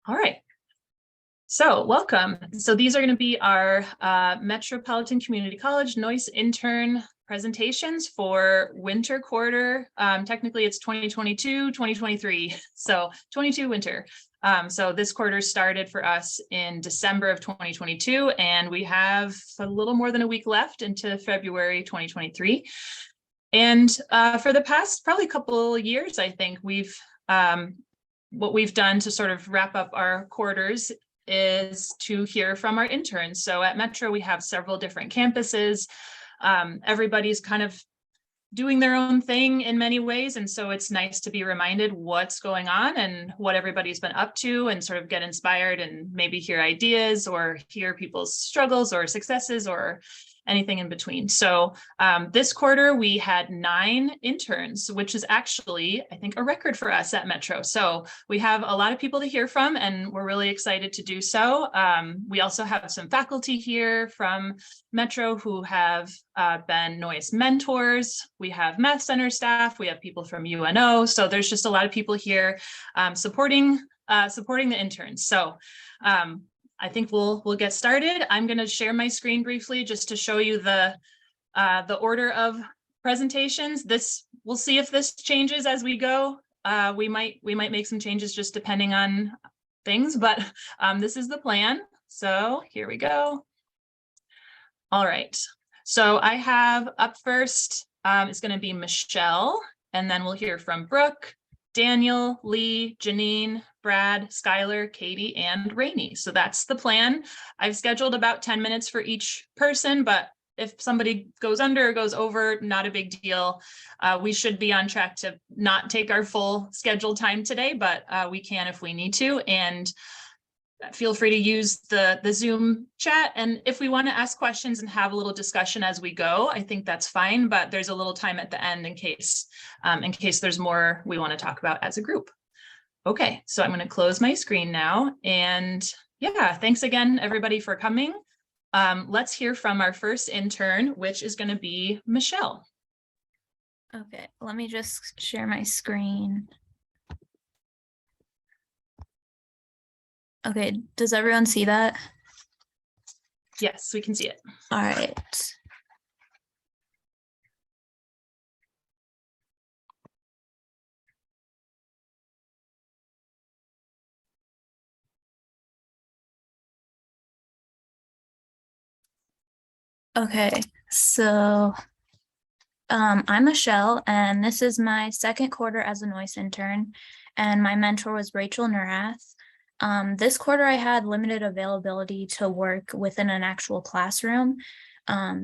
All right. So welcome. So these are going to be our Metropolitan Community College Noyce Intern presentations for winter quarter. Technically it's 2022, 2023. So 22 winter. So this quarter started for us in December of 2022, and we have a little more than a week left into February 2023. And for the past probably couple of years, I think what we've done to sort of wrap up our quarters is to hear from our interns. So at Metro, we have several different campuses. Everybody's kind of doing their own thing in many ways. And so it's nice to be reminded what's going on and what everybody's been up to, and sort of get inspired and maybe hear ideas or hear people's struggles or successes or anything in between. So this quarter we had 9 interns, which is actually, I think, a record for us at Metro. So we have a lot of people to hear from, and we're really excited to do so. We also have some faculty here from Metro who have been Noyce mentors. We have Math Center staff. We have people from UNO. So there's just a lot of people here supporting the interns. So I think we'll get started. I'm going to share my screen briefly just to show you the order of presentations. We'll see if this changes as we go. We might make some changes just depending on things, but this is the plan. So here we go. All right. So I have up first, it's going to be Michelle, and then we'll hear from Brooke, Daniel, Lee, Janine, Brad, Skylar, Katie, and Rainey. So that's the plan. I've scheduled about 10 minutes for each person, but if somebody goes under or goes over, not a big deal. We should be on track to not take our full scheduled time today, but we can if we need to. And feel free to use the Zoom chat. And if we want to ask questions and have a little discussion as we go, I think that's fine, but there's a little time at the end in case there's more we want to talk about as a group. Okay, so I'm going to close my screen now. And yeah, thanks again, everybody, for coming. Let's hear from our first intern, which is going to be Michelle. Okay, let me just share my screen. Okay, does everyone see that? Yes, we can see it. All right. Okay, so I'm Michelle, and this is my second quarter as a Noyce intern, and my mentor was Rachel Nurath. This quarter I had limited availability to work within an actual classroom.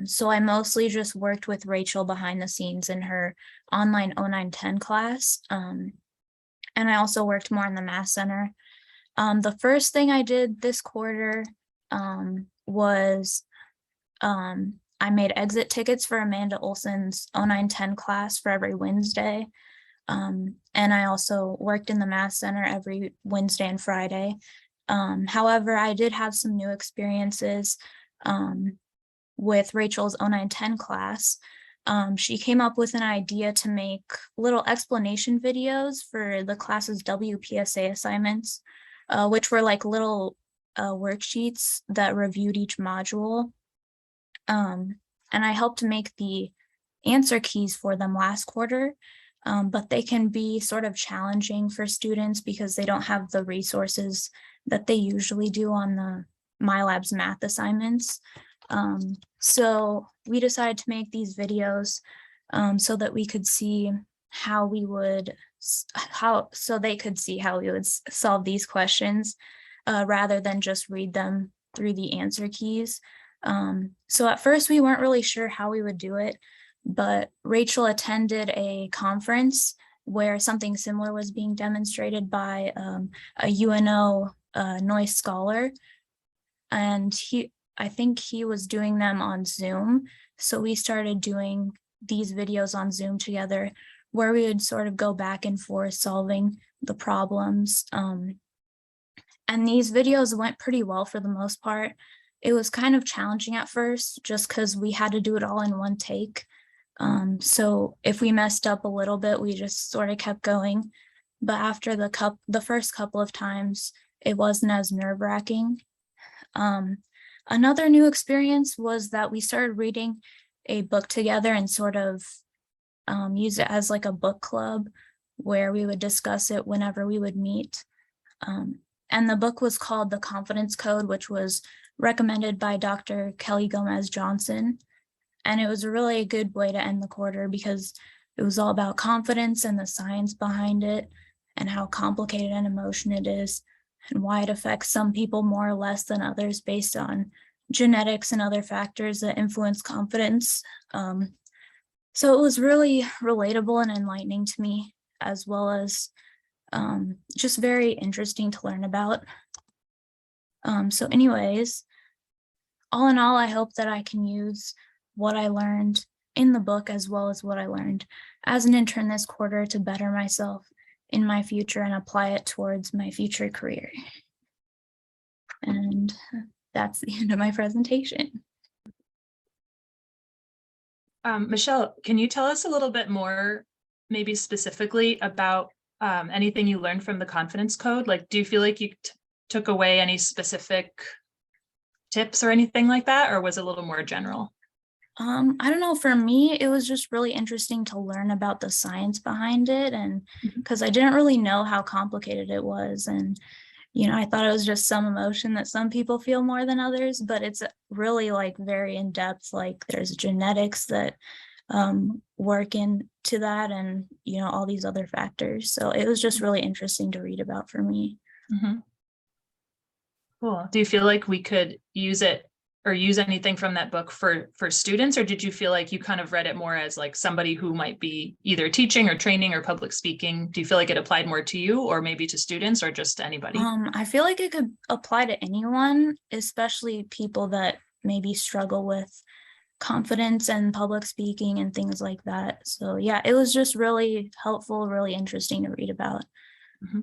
So I mostly just worked with Rachel behind the scenes in her online 0910 class. And I also worked more in the Math Center. The first thing I did this quarter was I made exit tickets for Amanda Olson's 0910 class for every Wednesday. And I also worked in the Math Center every Wednesday and Friday. However, I did have some new experiences with Rachel's 0910 class. She came up with an idea to make little explanation videos for the class's WPSA assignments, which were like little worksheets that reviewed each module. And I helped make the answer keys for them last quarter. But they can be sort of challenging for students because they don't have the resources that they usually do on the MyLab's math assignments. So we decided to make these videos so that we could see how we would solve these questions rather than just read them through the answer keys. So at first we weren't really sure how we would do it, but Rachel attended a conference where something similar was being demonstrated by a UNO Noyce scholar, and I think he was doing them on Zoom. So we started doing these videos on Zoom together, where we would sort of go back and forth solving the problems. And these videos went pretty well for the most part. It was kind of challenging at first just because we had to do it all in one take. So if we messed up a little bit, we just sort of kept going. But after the first couple of times, it wasn't as nerve-wracking. Another new experience was that we started reading a book together and sort of use it as like a book club where we would discuss it whenever we would meet. And the book was called The Confidence Code, which was recommended by Dr. Kelly Gomez Johnson. And it was a really good way to end the quarter because it was all about confidence and the science behind it and how complicated an emotion it is and why it affects some people more or less than others based on genetics and other factors that influence confidence. So it was really relatable and enlightening to me, as well as just very interesting to learn about. So anyways, all in all, I hope that I can use what I learned in the book as well as what I learned as an intern this quarter to better myself in my future and apply it towards my future career. And that's the end of my presentation. Michelle, can you tell us a little bit more, maybe specifically about anything you learned from the confidence code? Like, do you feel like you took away any specific tips or anything like that, or was it a little more general? I don't know, for me, it was just really interesting to learn about the science behind it, and because I didn't really know how complicated it was. And, I thought it was just some emotion that some people feel more than others, but it's really like very in depth. Like there's genetics that work into that and, all these other factors. So it was just really interesting to read about for me. Mm-hmm. Cool. Do you feel like we could use it or use anything from that book for students, or did you feel like you kind of read it more as like somebody who might be either teaching or training or public speaking? Do you feel like it applied more to you or maybe to students or just anybody? I feel like it could apply to anyone, especially people that maybe struggle with confidence and public speaking and things like that. So yeah, it was just really helpful, really interesting to read about. Mm-hmm.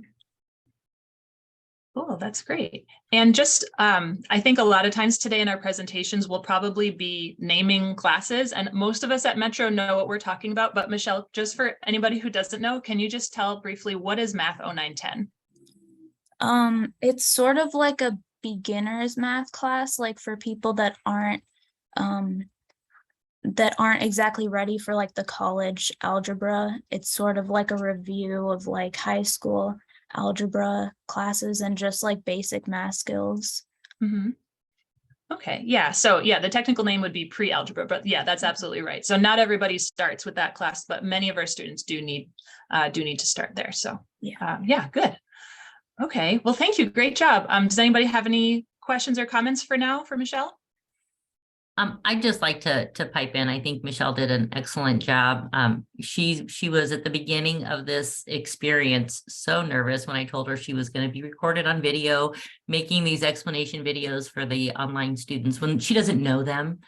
Cool, that's great. And just, I think a lot of times today in our presentations, we'll probably be naming classes, and most of us at Metro know what we're talking about. But Michelle, just for anybody who doesn't know, can you just tell briefly, what is Math 0910? It's sort of like a beginner's math class, like for people that aren't exactly ready for like the college algebra. It's sort of like a review of like high school algebra classes and just like basic math skills. Mm-hmm. Okay, yeah. So yeah, the technical name would be pre-algebra, but yeah, that's absolutely right. So not everybody starts with that class, but many of our students do need to start there. So yeah, good. Okay, well, thank you. Great job. Does anybody have any questions or comments for now for Michelle? I'd just like to pipe in. I think Michelle did an excellent job. She was at the beginning of this experience so nervous when I told her she was going to be recorded on video, making these explanation videos for the online students when she doesn't know them.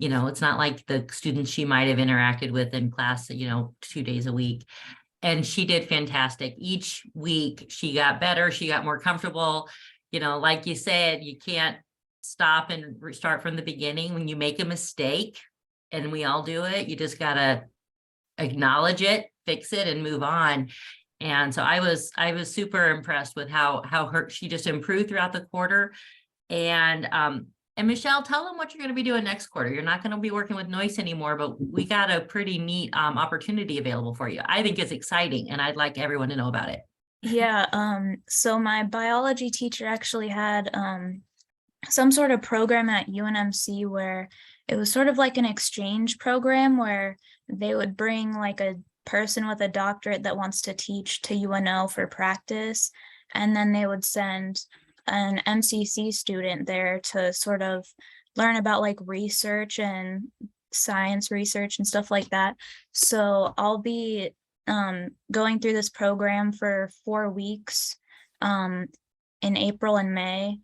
It's not like the students she might have interacted with in class, 2 days a week. And she did fantastic. Each week she got better. She got more comfortable. Like you said, you can't stop and restart from the beginning. When you make a mistake, and we all do it, you just gotta acknowledge it, fix it, and move on. And so I was super impressed with how she just improved throughout the quarter. And Michelle, tell them what you're going to be doing next quarter. You're not going to be working with Noyce anymore, but we got a pretty neat opportunity available for you. I think it's exciting, and I'd like everyone to know about it. Yeah. So my biology teacher actually had some sort of program at UNMC where it was sort of like an exchange program where they would bring like a person with a doctorate that wants to teach to UNO for practice. And then they would send an MCC student there to sort of learn about like research and science research and stuff like that. So I'll be going through this program for 4 weeks in April and May,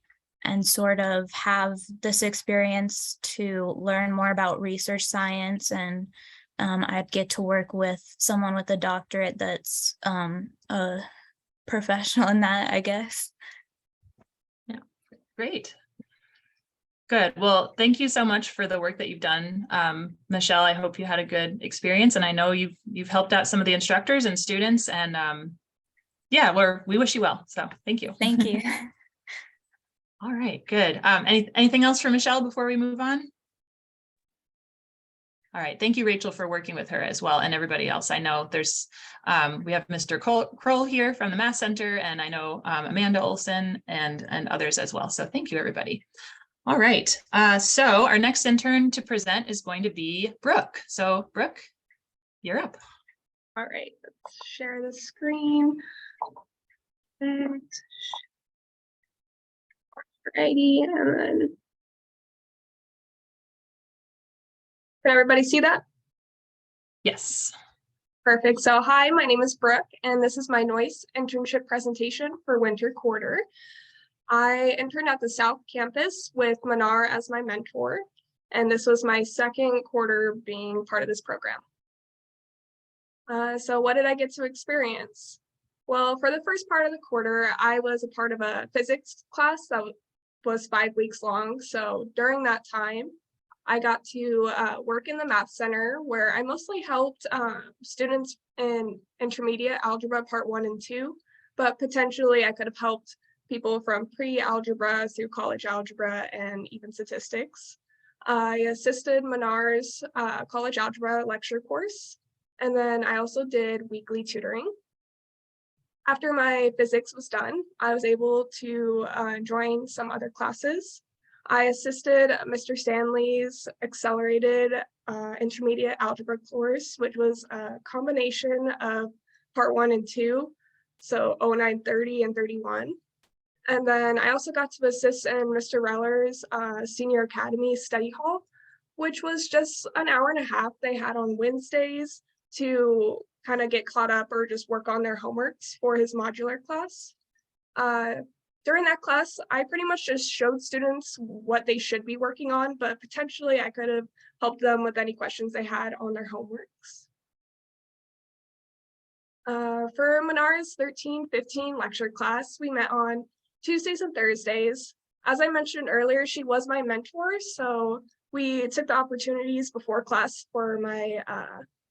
and sort of have this experience to learn more about research science. And I'd get to work with someone with a doctorate that's a professional in that, I guess. Yeah, great. Good. Well, thank you so much for the work that you've done, Michelle. I hope you had a good experience, and I know you've helped out some of the instructors and students, and yeah, we wish you well. So thank you. Thank you. All right, good. Anything else for Michelle before we move on? All right, thank you, Rachel, for working with her as well, and everybody else. I know there's, we have Mr. Kroll here from the Mass Center, and I know Amanda Olson and others as well. So thank you, everybody. All right, so our next intern to present is going to be Brooke. So Brooke, you're up. All right, let's share the screen. Alrighty, and then can everybody see that? Yes. Perfect. So hi, my name is Brooke, and this is my Noyce internship presentation for winter quarter. I interned at the South Campus with Manar as my mentor, and this was my second quarter being part of this program. So what did I get to experience? Well, for the first part of the quarter, I was a part of a physics class that was 5 weeks long. So during that time, I got to work in the Math Center, where I mostly helped students in intermediate algebra part 1 and 2, but potentially I could have helped people from pre-algebra through college algebra and even statistics. I assisted Manar's college algebra lecture course, and then I also did weekly tutoring. After my physics was done, I was able to join some other classes. I assisted Mr. Stanley's accelerated intermediate algebra course, which was a combination of part 1 and 2, so 09, 30, and 31. And then I also got to assist in Mr. Reller's Senior Academy study hall, which was just an hour and a half they had on Wednesdays to kind of get caught up or just work on their homeworks for his modular class. During that class, I pretty much just showed students what they should be working on, but potentially I could have helped them with any questions they had on their homeworks. For Manar's 13-15 lecture class, we met on Tuesdays and Thursdays. As I mentioned earlier, she was my mentor, so we took the opportunities before class for my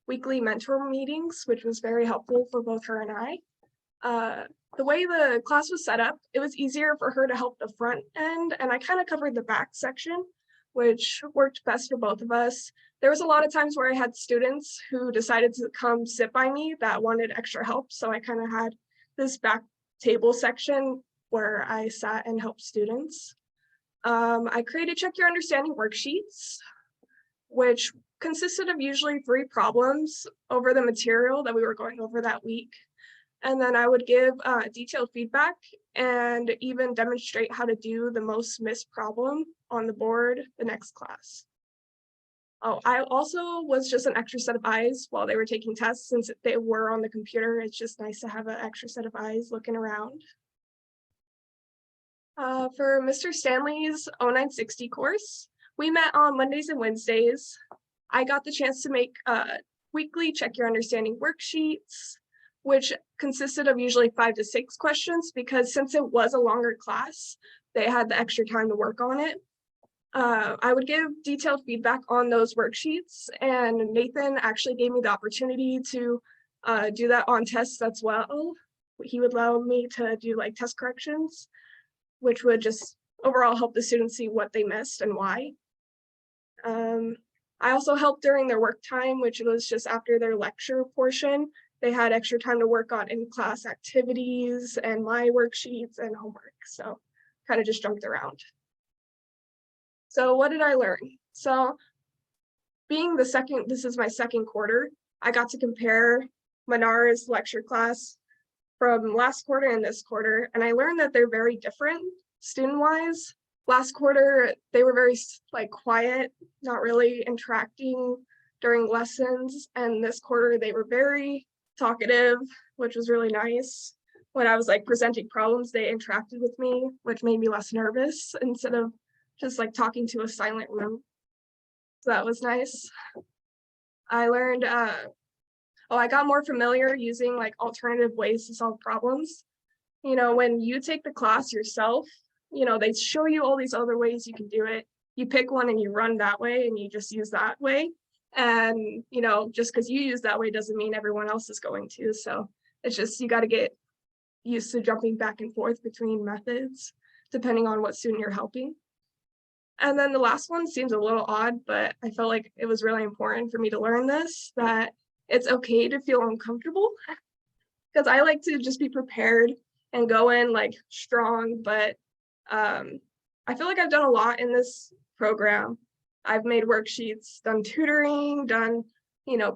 weekly mentor meetings, which was very helpful for both her and I. The way the class was set up, it was easier for her to help the front end, and I kind of covered the back section, which worked best for both of us. There was a lot of times where I had students who decided to come sit by me that wanted extra help, so I kind of had this back table section where I sat and helped students. I created Check Your Understanding worksheets, which consisted of usually 3 problems over the material that we were going over that week. And then I would give detailed feedback and even demonstrate how to do the most missed problem on the board the next class. Oh, I also was just an extra set of eyes while they were taking tests. Since they were on the computer, it's just nice to have an extra set of eyes looking around. For Mr. Stanley's 0960 course, we met on Mondays and Wednesdays. I got the chance to make weekly Check Your Understanding worksheets, which consisted of usually 5 to 6 questions, because since it was a longer class, they had the extra time to work on it. I would give detailed feedback on those worksheets, and Nathan actually gave me the opportunity to do that on tests as well. He would allow me to do like test corrections, which would just overall help the students see what they missed and why. I also helped during their work time, which was just after their lecture portion. They had extra time to work on in-class activities and my worksheets and homework. So kind of just jumped around. So what did I learn? So being this is my second quarter, I got to compare Manar's lecture class from last quarter and this quarter, and I learned that they're very different student-wise. Last quarter, they were very quiet, not really interacting during lessons, and this quarter they were very talkative, which was really nice. When I was presenting problems, they interacted with me, which made me less nervous instead of just talking to a silent room. So that was nice. I learned, I got more familiar using alternative ways to solve problems. You know, when you take the class yourself, you know, they show you all these other ways you can do it. You pick one and you run that way and you just use that way. And, you know, just because you use that way doesn't mean everyone else is going to. So it's just, you got to get used to jumping back and forth between methods, depending on what student you're helping. And then the last one seems a little odd, but I felt like it was really important for me to learn this, that it's okay to feel uncomfortable, because I like to just be prepared and go in like strong, but I feel like I've done a lot in this program. I've made worksheets, done tutoring, done,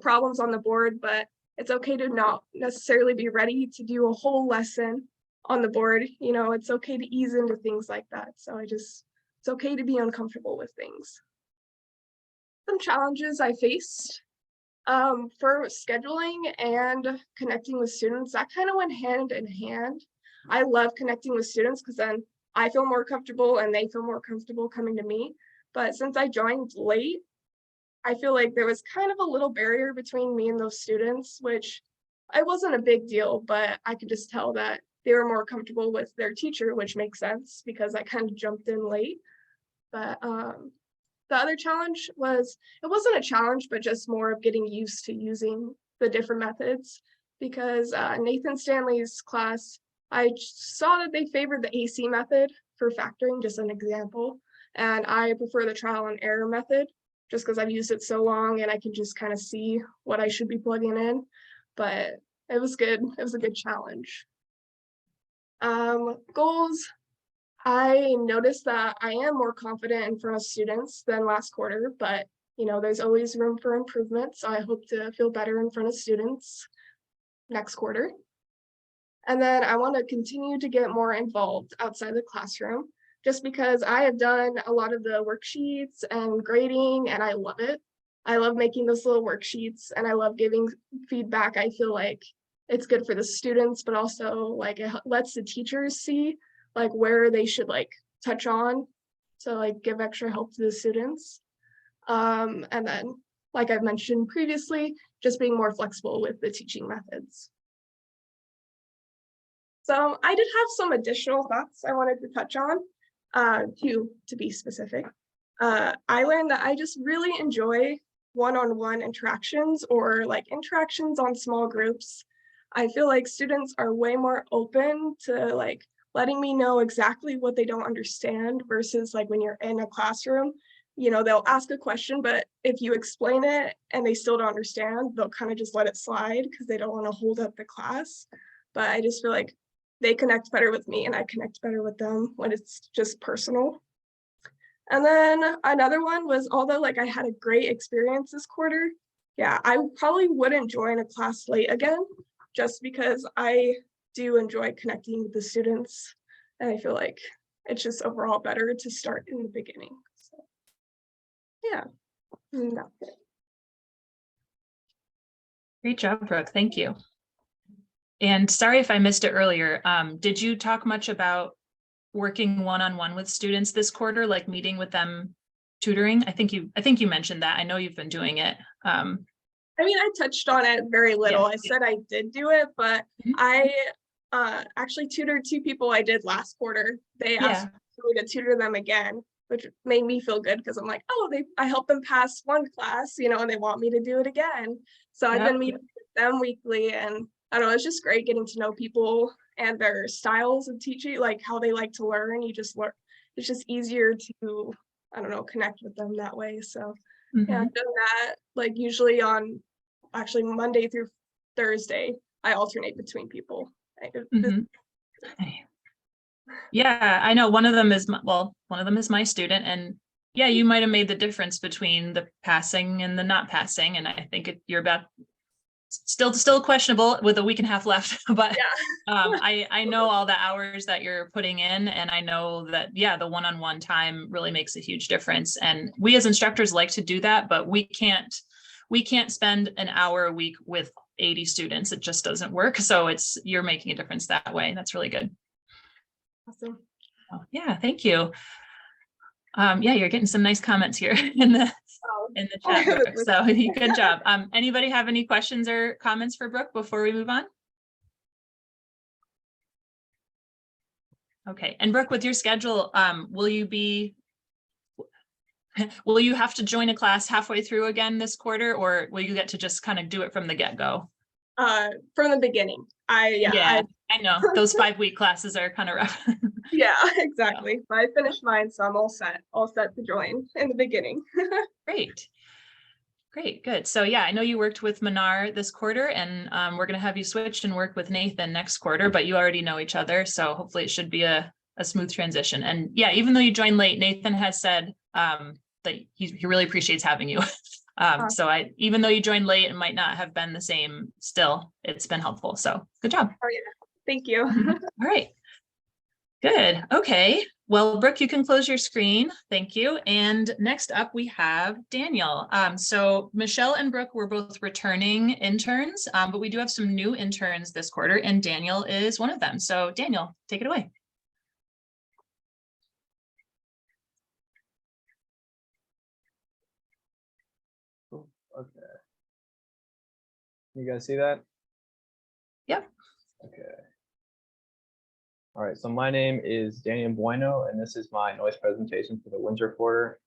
problems on the board, but it's okay to not necessarily be ready to do a whole lesson on the board. It's okay to ease into things like that. So it's okay to be uncomfortable with things. Some challenges I faced for scheduling and connecting with students, that kind of went hand in hand. I love connecting with students because then I feel more comfortable and they feel more comfortable coming to me. But since I joined late, I feel like there was kind of a little barrier between me and those students, which it wasn't a big deal, but I could just tell that they were more comfortable with their teacher, which makes sense because I kind of jumped in late. But the other challenge was, it wasn't a challenge, but just more of getting used to using the different methods, because Nathan Stanley's class, I saw that they favored the AC method for factoring, just an example. And I prefer the trial and error method just because I've used it so long and I can just kind of see what I should be plugging in. But it was good. It was a good challenge. Goals. I noticed that I am more confident in front of students than last quarter, but there's always room for improvement. So I hope to feel better in front of students next quarter. And then I want to continue to get more involved outside the classroom, just because I have done a lot of the worksheets and grading, and I love it. I love making those little worksheets and I love giving feedback. I feel like it's good for the students, but also like it lets the teachers see like where they should like touch on to like give extra help to the students. And then, like I've mentioned previously, just being more flexible with the teaching methods. So I did have some additional thoughts I wanted to touch on, to be specific. I learned that I just really enjoy one-on-one interactions or like interactions on small groups. I feel like students are way more open to like letting me know exactly what they don't understand versus like when you're in a classroom, they'll ask a question, but if you explain it and they still don't understand, they'll kind of just let it slide because they don't want to hold up the class. But I just feel like they connect better with me and I connect better with them when it's just personal. And then another one was, although like I had a great experience this quarter, yeah, I probably wouldn't join a class late again, just because I do enjoy connecting with the students. And I feel like it's just overall better to start in the beginning. So, yeah, that's it. Great job, Brooke. Thank you. And sorry if I missed it earlier. Did you talk much about working one-on-one with students this quarter, like meeting with them, tutoring? I think you mentioned that. I know you've been doing it. I mean, I touched on it very little. Yeah. I said I did do it, but I actually tutored 2 people I did last quarter. They asked me to tutor them again, which made me feel good because I'm like, oh, I helped them pass one class, and they want me to do it again. So I've been meeting with them weekly, and I don't know, it's just great getting to know people and their styles of teaching, like how they like to learn. You just learn. It's just easier to, I don't know, connect with them that way. So yeah, I've done that like usually on actually Monday through Thursday. I alternate between people. Yeah, I know one of them is my student, and yeah, you might have made the difference between the passing and the not passing, and I think you're about still questionable with a week and a half left, but I know all the hours that you're putting in, and I know that the one-on-one time really makes a huge difference. And we as instructors like to do that, but we can't spend an hour a week with 80 students. It just doesn't work. So you're making a difference that way. That's really good. Awesome. Oh, yeah, thank you. You're getting some nice comments here in the chat, Brooke. So good job. Anybody have any questions or comments for Brooke before we move on? Okay, and Brooke, with your schedule, will you have to join a class halfway through again this quarter, or will you get to just kind of do it from the get-go? From the beginning. I I know those 5-week classes are kind of rough. Yeah, exactly. But I finished mine, so I'm all set to join in the beginning. Great. Great, good. So yeah, I know you worked with Manar this quarter, and we're going to have you switch and work with Nathan next quarter, but you already know each other. So hopefully it should be a smooth transition. And yeah, even though you joined late, Nathan has said that he really appreciates having you. So even though you joined late and might not have been the same, still, it's been helpful. So good job. Oh yeah, thank you. All right. Good. Okay. Well, Brooke, you can close your screen. Thank you. And next up we have Daniel. So Michelle and Brooke were both returning interns, but we do have some new interns this quarter, and Daniel is one of them. So Daniel, take it away. Okay. You guys see that? Yep. Okay. All right, so my name is Daniel Bueno, and this is my Noyce presentation for the winter quarter.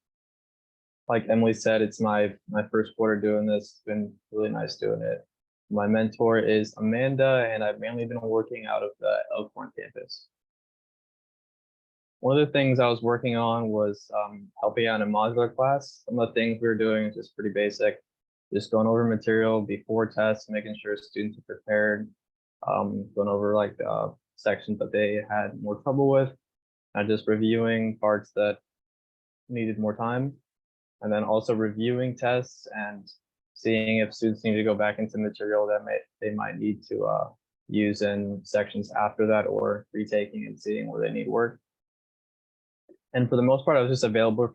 Like Emily said, it's my first quarter doing this. It's been really nice doing it. My mentor is Amanda, and I've mainly been working out of the Elkhorn campus. One of the things I was working on was helping out in a modular class. Some of the things we were doing is just pretty basic, just going over material before tests, making sure students are prepared, going over like sections that they had more trouble with, and just reviewing parts that needed more time, and then also reviewing tests and seeing if students need to go back into material that they might need to use in sections after that, or retaking and seeing where they need work. And for the most part, I was just available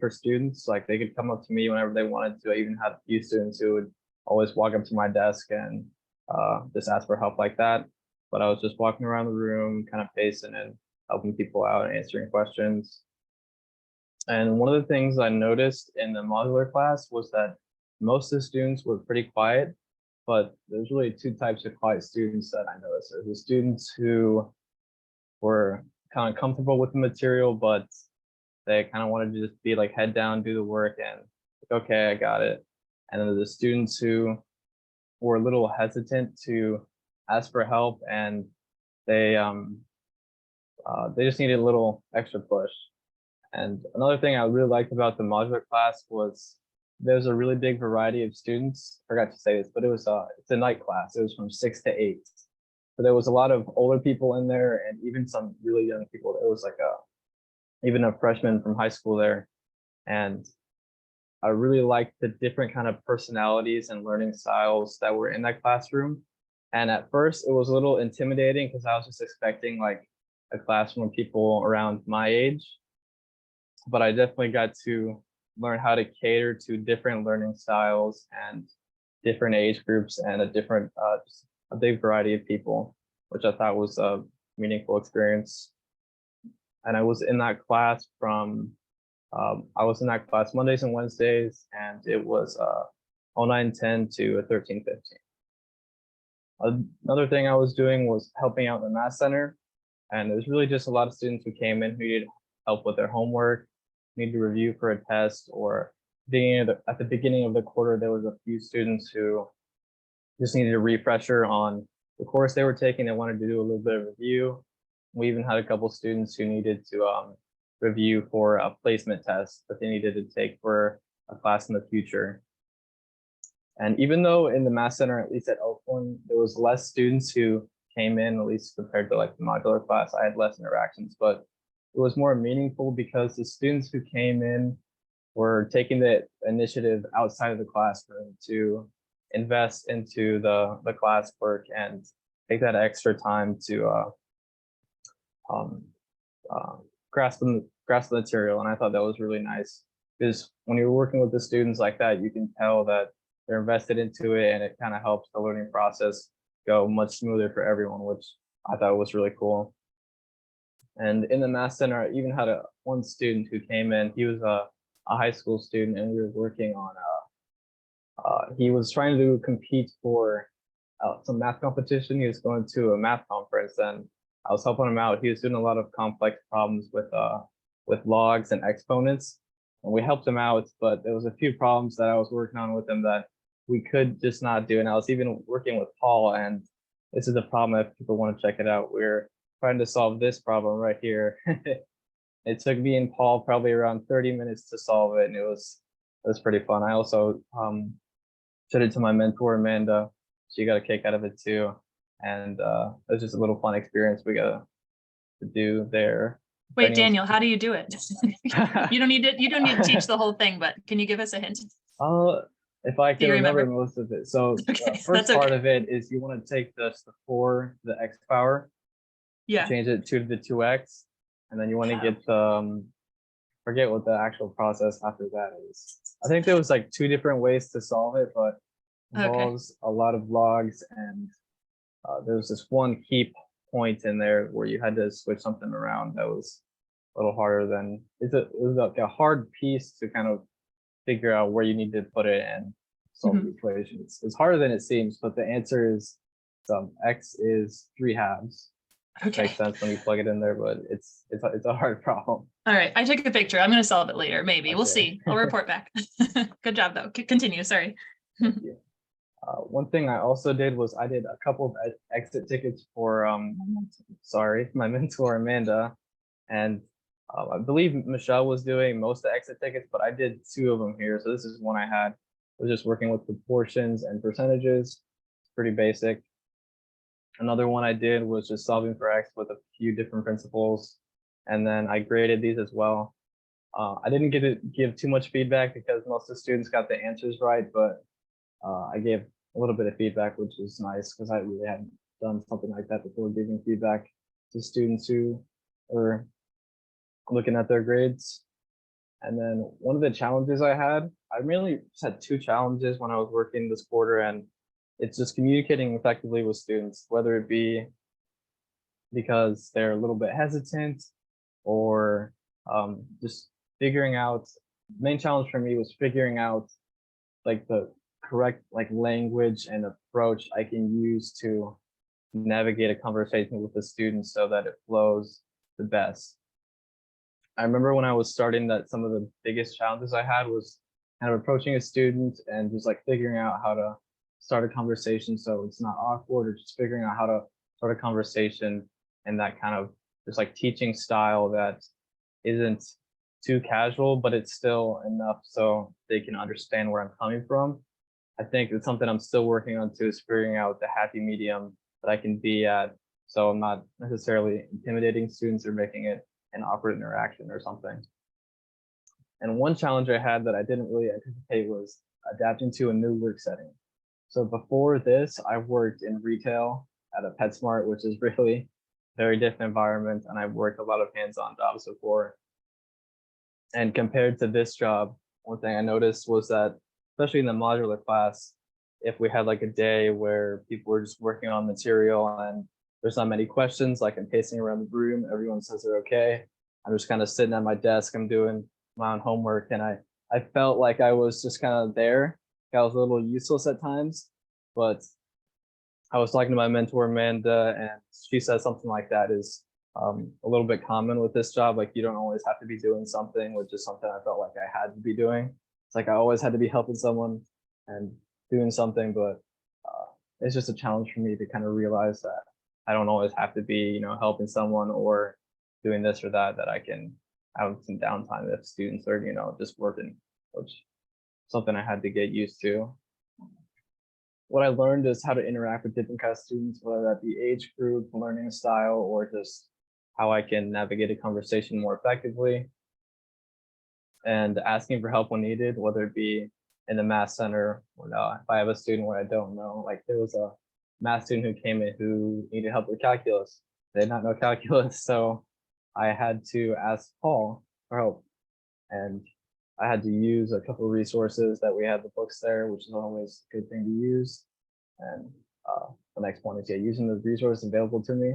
for students. Like they could come up to me whenever they wanted to. I even had a few students who would always walk up to my desk and just ask for help like that. But I was just walking around the room, kind of pacing and helping people out and answering questions. And one of the things I noticed in the modular class was that most of the students were pretty quiet, but there's really two types of quiet students that I noticed. There's the students who were kind of comfortable with the material, but they kind of wanted to just be like head down, do the work, and like, okay, I got it. And then the students who were a little hesitant to ask for help, and they just needed a little extra push. And another thing I really liked about the modular class was there's a really big variety of students. I forgot to say this, but it's a night class. It was from 6 to 8. So there was a lot of older people in there, and even some really young people. It was like even a freshman from high school there. And I really liked the different kind of personalities and learning styles that were in that classroom. And at first it was a little intimidating because I was just expecting like a classroom of people around my age. But I definitely got to learn how to cater to different learning styles and different age groups and a big variety of people, which I thought was a meaningful experience. And I was in that class Mondays and Wednesdays, and it was 0910 to 1315. Another thing I was doing was helping out in the math center, and there's really just a lot of students who came in who needed help with their homework, need to review for a test, or at the beginning of the quarter, there was a few students who just needed a refresher on the course they were taking. They wanted to do a little bit of review. We even had a couple students who needed to review for a placement test that they needed to take for a class in the future. And even though in the Math Center, at least at Elkhorn, there was less students who came in, at least compared to like the modular class, I had less interactions, but it was more meaningful because the students who came in were taking the initiative outside of the classroom to invest into the classwork and take that extra time to grasp the material. And I thought that was really nice, because when you're working with the students like that, you can tell that they're invested into it, and it kind of helps the learning process go much smoother for everyone, which I thought was really cool. And in the Math Center, I even had one student who came in. He was a high school student, and we were working on he was trying to compete for some math competition. He was going to a math conference, and I was helping him out. He was doing a lot of complex problems with logs and exponents, and we helped him out. But there was a few problems that I was working on with him that we could just not do. And I was even working with Paul, and this is the problem if people want to check it out. We're trying to solve this problem right here. It took me and Paul probably around 30 minutes to solve it, and it was pretty fun. I also showed it to my mentor, Amanda. She got a kick out of it too. And it was just a little fun experience we got to do there. Wait, Daniel, how do you do it? You don't need to teach the whole thing, but can you give us a hint? If I Do you can remember remember? most of it. So Okay, the first that's part okay. of it is you want to take the 4 to the x power, Yeah. change it to the 2x, and then you want to get the forget what the actual process after that is. I think there was like 2 different ways to solve it, but involves a lot of logs, and there's this one key point in there where you had to switch something around that was a little harder than it was like a hard piece to kind of figure out where you need to put it and solve the equation. It's harder than it seems, but the answer is x is 3/2. Okay. Makes sense when you plug it in there, but it's a hard problem. All right. I took a picture. I'm going to solve it later. Maybe we'll Okay. see. I'll report back. Good job though. Continue. Sorry. Thank you. One thing I also did was I did a couple of exit tickets for my mentor Amanda, and I believe Michelle was doing most of the exit tickets, but I did 2 of them here. So this is one I had. I was just working with proportions and percentages. It's pretty basic. Another one I did was just solving for x with a few different principles, and then I graded these as well. I didn't get to give too much feedback because most of the students got the answers right, but I gave a little bit of feedback, which is nice because I really hadn't done something like that before, giving feedback to students who were looking at their grades. And then one of the challenges I mainly just had 2 challenges when I was working this quarter, and it's just communicating effectively with students, whether it be because they're a little bit hesitant or just figuring out. Main challenge for me was figuring out like the correct like language and approach I can use to navigate a conversation with the students so that it flows the best. I remember when I was starting that some of the biggest challenges I had was kind of approaching a student and just like figuring out how to start a conversation so it's not awkward, or just figuring out how to start a conversation in that kind of just like teaching style that isn't too casual, but it's still enough so they can understand where I'm coming from. I think it's something I'm still working on too, is figuring out the happy medium that I can be at, so I'm not necessarily intimidating students or making it an awkward interaction or something. And one challenge I had that I didn't really anticipate was adapting to a new work setting. So before this, I worked in retail at a PetSmart, which is really very different environment, and I've worked a lot of hands-on jobs before. And compared to this job, one thing I noticed was that, especially in the modular class, if we had like a day where people were just working on material and there's not many questions, like I'm pacing around the room, everyone says they're okay. I'm just kind of sitting at my desk, I'm doing my own homework, and I felt like I was just kind of there. I was a little useless at times, but I was talking to my mentor, Amanda, and she said something like that is a little bit common with this job. Like you don't always have to be doing something, which is something I felt like I had to be doing. It's like I always had to be helping someone and doing something, but it's just a challenge for me to kind of realize that I don't always have to be, helping someone or doing this or that, that I can have some downtime if students are, just working, which is something I had to get used to. What I learned is how to interact with different kinds of students, whether that be age group, learning style, or just how I can navigate a conversation more effectively. And asking for help when needed, whether it be in the math center or not. If I have a student where I don't know, like there was a math student who came in who needed help with calculus. They did not know calculus, so I had to ask Paul for help. And I had to use a couple of resources that we had the books there, which is always a good thing to use. And the next one is using the resources available to me,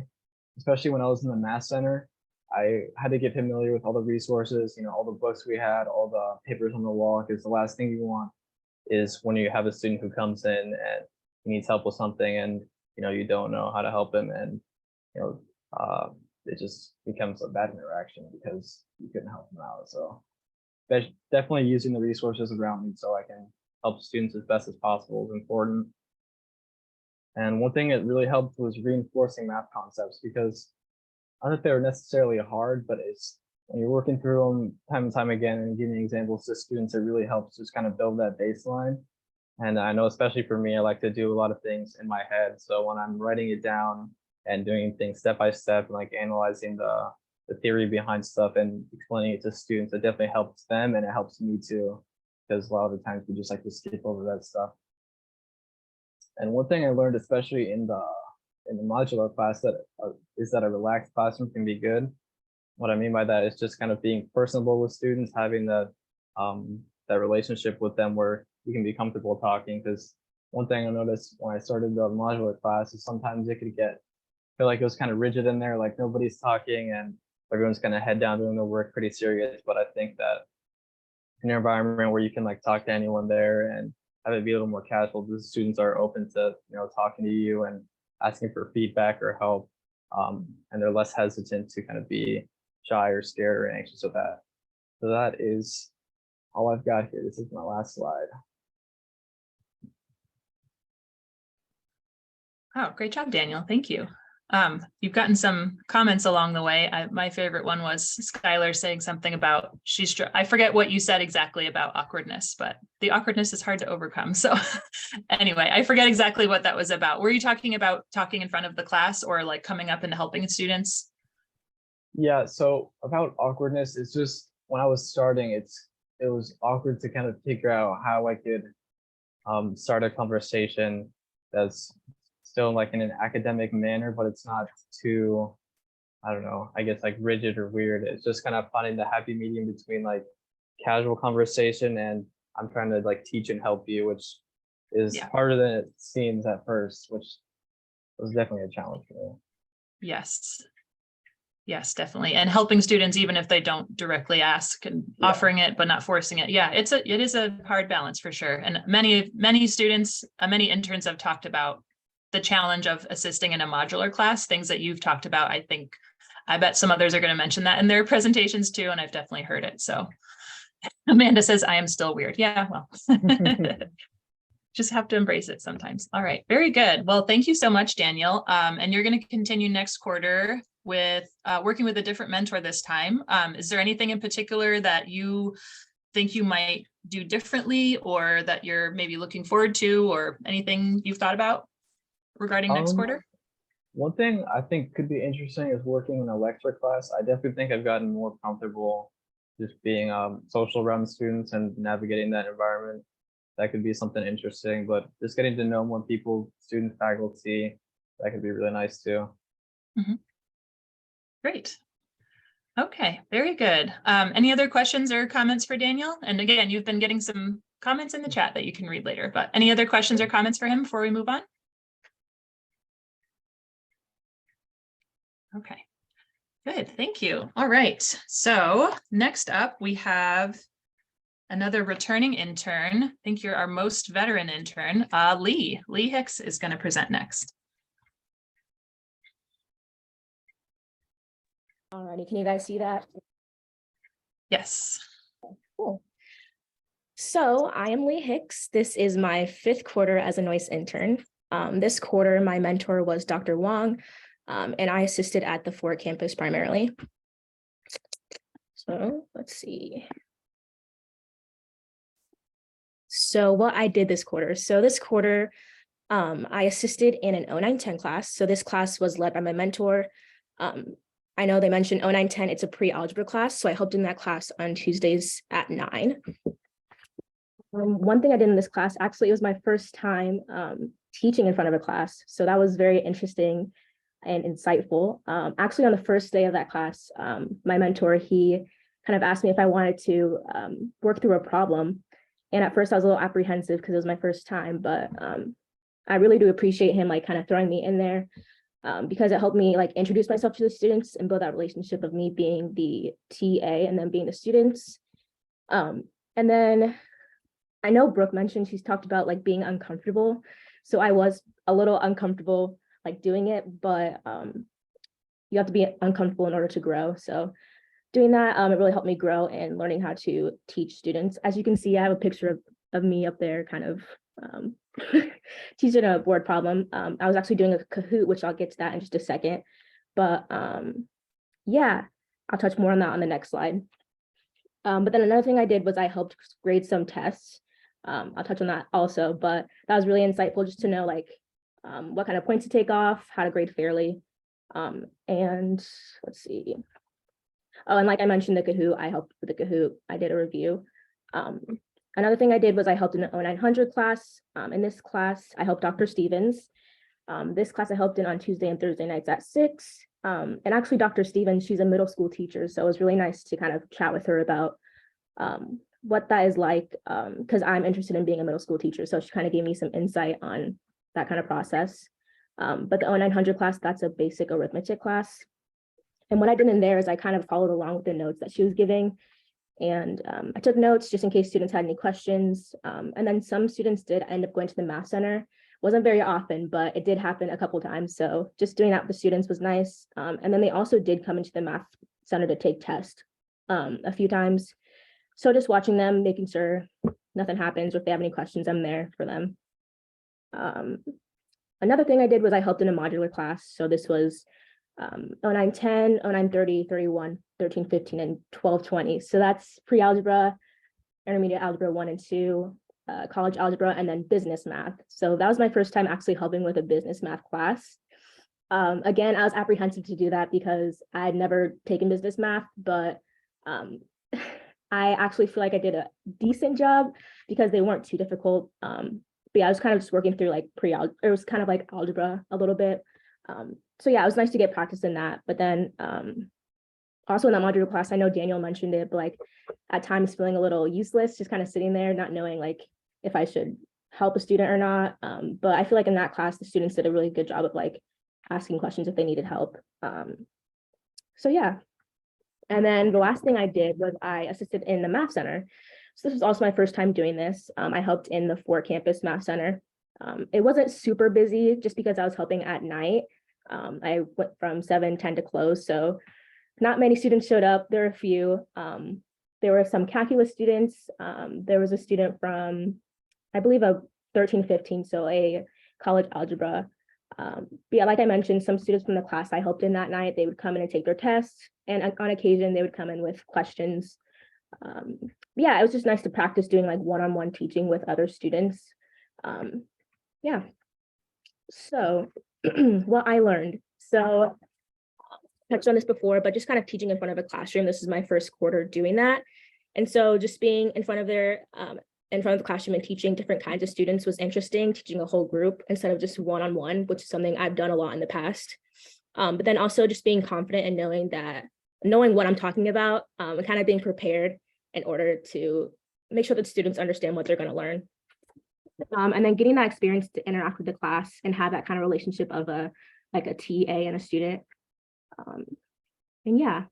especially when I was in the math center. I had to get familiar with all the resources, all the books we had, all the papers on the wall, because the last thing you want is when you have a student who comes in and he needs help with something and, you don't know how to help him, and, it just becomes a bad interaction because you couldn't help him out. So definitely using the resources around me so I can help students as best as possible is important. And one thing that really helped was reinforcing math concepts, because I don't think they were necessarily hard, but it's when you're working through them time and time again and giving examples to students, it really helps just kind of build that baseline. And I know, especially for me, I like to do a lot of things in my head. So when I'm writing it down and doing things step by step, and like analyzing the theory behind stuff and explaining it to students, it definitely helps them and it helps me too, because a lot of the times we just like to skip over that stuff. And one thing I learned, especially in the modular class, is that a relaxed classroom can be good. What I mean by that is just kind of being personable with students, having that relationship with them where you can be comfortable talking. Because one thing I noticed when I started the modular class is sometimes it could feel like it was kind of rigid in there, like nobody's talking and everyone's kind of head down doing their work, pretty serious. But I think that in an environment where you can like talk to anyone there and have it be a little more casual, the students are open to talking to you and asking for feedback or help, and they're less hesitant to kind of be shy or scared or anxious of that. So that is all I've got here. This is my last slide. Oh, great job, Daniel. Thank you. You've gotten some comments along the way. My favorite one was Skylar saying something about I forget what you said exactly about awkwardness, but the awkwardness is hard to overcome. So anyway, I forget exactly what that was about. Were you talking about talking in front of the class or like coming up and helping students? Yeah, so about awkwardness, it's just when I was starting, it was awkward to kind of figure out how I could start a conversation that's still like in an academic manner, but it's not too, I don't know, I guess like rigid or weird. It's just kind of finding the happy medium between like casual conversation and I'm trying to like teach and help you, which is harder than it seems at first, which was definitely a challenge for me. Yes. Yes, definitely. And helping students, even if they don't directly ask, and offering it, but not forcing it. Yeah, it is a hard balance for sure. And many students, many interns have talked about the challenge of assisting in a modular class, things that you've talked about. I bet some others are going to mention that in their presentations too. And I've definitely heard it. So Amanda says, I am still weird. Yeah, well, just have to embrace it sometimes. All right, very good. Well, thank you so much, Daniel. And you're going to continue next quarter with working with a different mentor this time. Is there anything in particular that you think you might do differently or that you're maybe looking forward to, or anything you've thought about regarding next quarter? One thing I think could be interesting is working in a lecture class. I definitely think I've gotten more comfortable just being social around students and navigating that environment. That could be something interesting, but just getting to know more people, student, faculty, that could be really nice too. Mm-hmm. Great. Okay, very good. Any other questions or comments for Daniel? And again, you've been getting some comments in the chat that you can read later, but any other questions or comments for him before we move on? Okay, good, thank you. All right, so next up we have another returning intern. I think you're our most veteran intern, Lee Hicks is going to present next. Alrighty, can you guys see that? Yes. Cool. So I am Lee Hicks. This is my 5th quarter as a Noyce intern. This quarter, my mentor was Dr. Wong, and I assisted at the Fort campus primarily. So let's see. So what I did this quarter. So this quarter, I assisted in an 0910 class. So this class was led by my mentor. I know they mentioned 0910, it's a pre-algebra class. So I helped in that class on Tuesdays at 9. One thing I did in this class, actually, it was my first time teaching in front of a class. So that was very interesting and insightful. Actually, on the first day of that class, my mentor, he kind of asked me if I wanted to work through a problem. And at first I was a little apprehensive because it was my first time, but I really do appreciate him like kind of throwing me in there because it helped me like introduce myself to the students and build that relationship of me being the TA and then being the students. And then I know Brooke mentioned, she's talked about like being uncomfortable. So I was a little uncomfortable like doing it, but you have to be uncomfortable in order to grow. So doing that, it really helped me grow and learning how to teach students. As you can see, I have a picture of me up there kind of teaching a board problem. I was actually doing a Kahoot, which I'll get to that in just a second. But yeah, I'll touch more on that on the next slide. But then another thing I did was I helped grade some tests. I'll touch on that also, but that was really insightful just to know like what kind of points to take off, how to grade fairly. And let's see. Oh, and like I mentioned, the Kahoot, I helped with the Kahoot. I did a review. Another thing I did was I helped in an 0900 class. In this class, I helped Dr. Stevens. This class I helped in on Tuesday and Thursday nights at 6. And actually Dr. Stevens, she's a middle school teacher. So it was really nice to kind of chat with her about what that is like, because I'm interested in being a middle school teacher. So she kind of gave me some insight on that kind of process. But the 0900 class, that's a basic arithmetic class. And what I did in there is I kind of followed along with the notes that she was giving. And I took notes just in case students had any questions. And then some students did end up going to the math center. Wasn't very often, but it did happen a couple times. So just doing that with the students was nice. And then they also did come into the math center to take tests a few times. So just watching them, making sure nothing happens, or if they have any questions, I'm there for them. Another thing I did was I helped in a modular class. So this was 0910, 0930, 31, 13, 15, and 1220. So that's pre-algebra, intermediate algebra 1 and 2, college algebra, and then business math. So that was my first time actually helping with a business math class. Again, I was apprehensive to do that because I had never taken business math, but I actually feel like I did a decent job because they weren't too difficult. But yeah, I was kind of just working through like it was kind of like algebra a little bit. So yeah, it was nice to get practice in that. But then also in that modular class, I know Daniel mentioned it, but like at times feeling a little useless, just kind of sitting there, not knowing like if I should help a student or not. But I feel like in that class, the students did a really good job of like asking questions if they needed help. So yeah. And then the last thing I did was I assisted in the math center. So this was also my first time doing this. I helped in the 4-campus math center. It wasn't super busy just because I was helping at night. I went from 7-10 to close, so not many students showed up. There were a few. There were some calculus students. There was a student from, I believe, a 13-15, so a college algebra. But yeah, like I mentioned, some students from the class I helped in that night, they would come in and take their tests, and on occasion they would come in with questions. Yeah, it was just nice to practice doing like one-on-one teaching with other students. Yeah, so what I learned. So touched on this before, but just kind of teaching in front of a classroom. This is my first quarter doing that. And so just being in front of the classroom and teaching different kinds of students was interesting, teaching a whole group instead of just one-on-one, which is something I've done a lot in the past. But then also just being confident and knowing what I'm talking about, and kind of being prepared in order to make sure that students understand what they're going to learn. And then getting that experience to interact with the class and have that kind of relationship of a TA and a student. And yeah.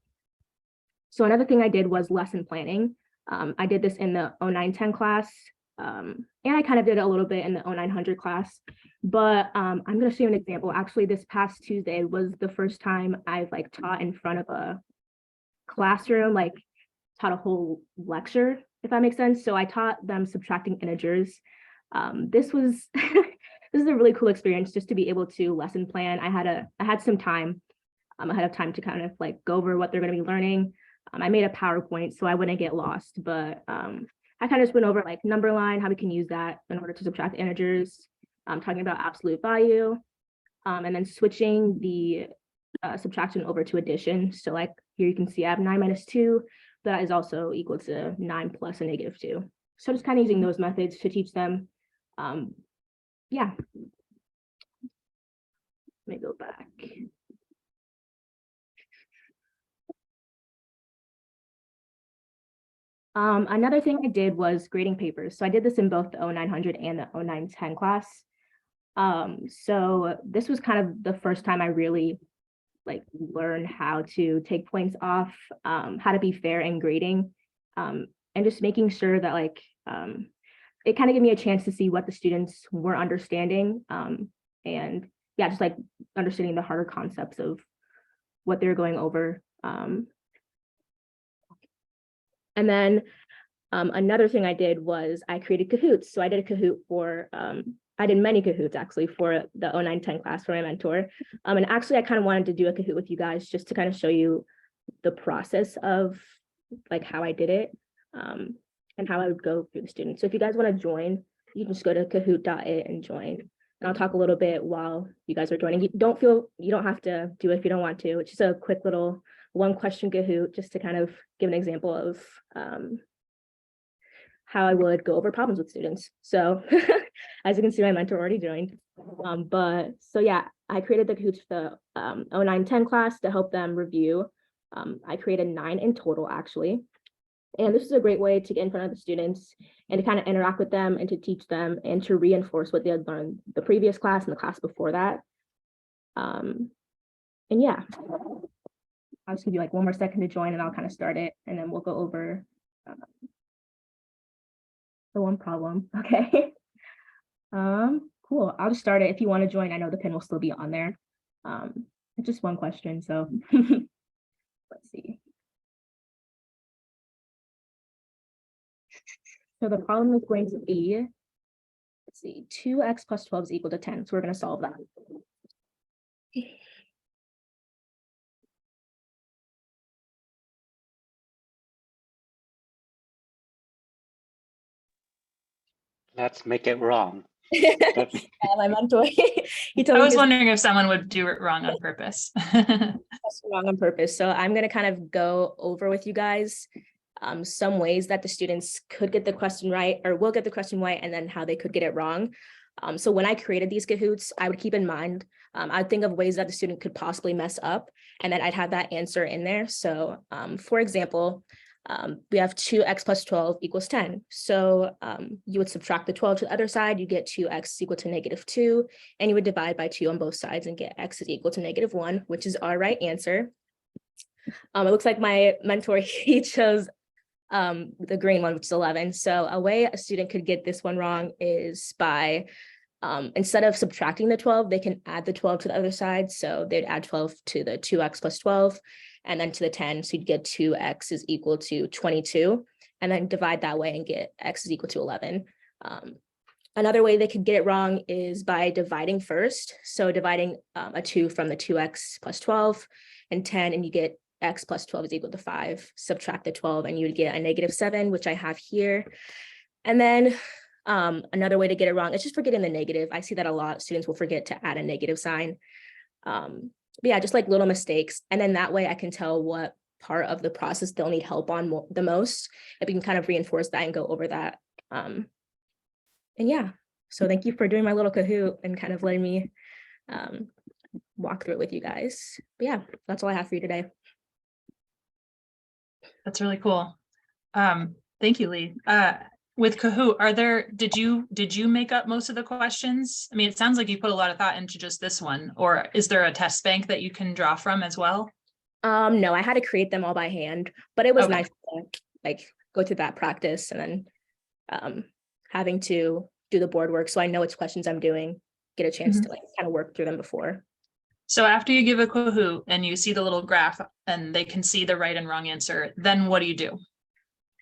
So another thing I did was lesson planning. I did this in the 0910 class, and I kind of did it a little bit in the 0900 class, but I'm going to show you an example. Actually, this past Tuesday was the first time I've like taught in front of a classroom, like taught a whole lecture, if that makes sense. So I taught them subtracting integers. This was this is a really cool experience just to be able to lesson plan. I had some time ahead of time to kind of like go over what they're going to be learning. I made a PowerPoint so I wouldn't get lost, but I kind of just went over like number line, how we can use that in order to subtract integers, talking about absolute value, and then switching the subtraction over to addition. So like here you can see I have 9 minus 2, that is also equal to 9 plus a negative 2. So just kind of using those methods to teach them. Yeah. Let me go back. Another thing I did was grading papers. So I did this in both the 0900 and the 0910 class. So this was kind of the first time I really like learned how to take points off, how to be fair in grading, and just making sure that like it kind of gave me a chance to see what the students were understanding, and yeah, just like understanding the harder concepts of what they're going over. And then another thing I did was I created Kahoots. So I did a Kahoot for I did many Kahoots actually for the 0910 class for my mentor. And actually I kind of wanted to do a Kahoot with you guys just to kind of show you the process of like how I did it and how I would go through the students. So if you guys want to join, you can just go to kahoot.it and join. And I'll talk a little bit while you guys are joining. You don't have to do it if you don't want to. It's just a quick little 1-question Kahoot just to kind of give an example of how I would go over problems with students. So as you can see, my mentor already joined. But so yeah, I created the Kahoots for the 0910 class to help them review. I created 9 in total actually. And this is a great way to get in front of the students and to kind of interact with them and to teach them and to reinforce what they had learned the previous class and the class before that. And yeah, I'll just give you like 1 more second to join and I'll kind of start it and then we'll go over the one problem. Okay. Cool. I'll just start it. If you want to join, I know the pin will still be on there. It's just 1 question. So let's see. So the problem is going to be, let's see, 2x plus 12 is equal to 10. So we're going to solve that. Let's make it wrong. My mentor, he told I me was wondering if someone would do it wrong on purpose. wrong on purpose. So I'm going to kind of go over with you guys some ways that the students could get the question right or will get the question right, and then how they could get it wrong. So when I created these Kahoots, I would keep in mind, I'd think of ways that the student could possibly mess up, and then I'd have that answer in there. So for example, we have 2x plus 12 equals 10. So you would subtract the 12 to the other side, you get 2x equal to -2, and you would divide by 2 on both sides and get x is equal to -1, which is our right answer. It looks like my mentor, he chose the green one, which is 11. So a way a student could get this one wrong is by, instead of subtracting the 12, they can add the 12 to the other side. So they'd add 12 to the 2x plus 12, and then to the 10. So you'd get 2x is equal to 22, and then divide that way and get x is equal to 11. Another way they could get it wrong is by dividing first. So dividing a 2 from the 2x plus 12 and 10, and you get x plus 12 is equal to 5. Subtract the 12 and you would get a -7, which I have here. And then another way to get it wrong is just forgetting the negative. I see that a lot. Students will forget to add a negative sign. But yeah, just like little mistakes. And then that way I can tell what part of the process they'll need help on the most. If we can kind of reinforce that and go over that. And yeah, so thank you for doing my little Kahoot and kind of letting me walk through it with you guys. But yeah, that's all I have for you today. That's really cool. Thank you, Lee. With Kahoot, did you make up most of the questions? I mean, it sounds like you put a lot of thought into just this one, or is there a test bank that you can draw from as well? No, I had to create them all by hand, but it was Okay. nice to like go through that practice and then having to do the board work so I know which questions I'm doing, get a chance to like kind of work through them before. So after you give a Kahoot and you see the little graph and they can see the right and wrong answer, then what do you do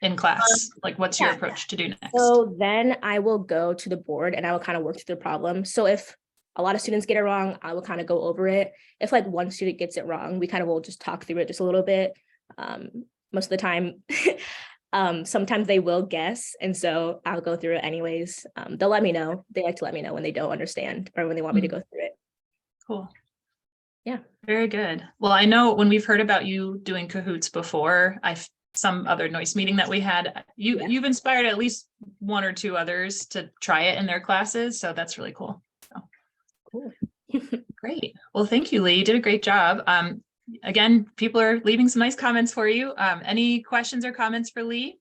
in class? Like, what's your approach to do next? So then I will go to the board and I will kind of work through the problem. So if a lot of students get it wrong, I will kind of go over it. If like one student gets it wrong, we kind of will just talk through it just a little bit. Most of the time, sometimes they will guess. And so I'll go through it anyways. They'll let me know. They like to let me know when they don't understand or when they want me to go through it. Cool. Yeah. Very good. Well, I know when we've heard about you doing Kahoots before, some other Noyce meeting that we had, you've inspired at least 1 or 2 others to try it in their classes. So that's really cool. So. Cool. Great. Well, thank you, Lee. You did a great job. Again, people are leaving some nice comments for you. Any questions or comments for Lee?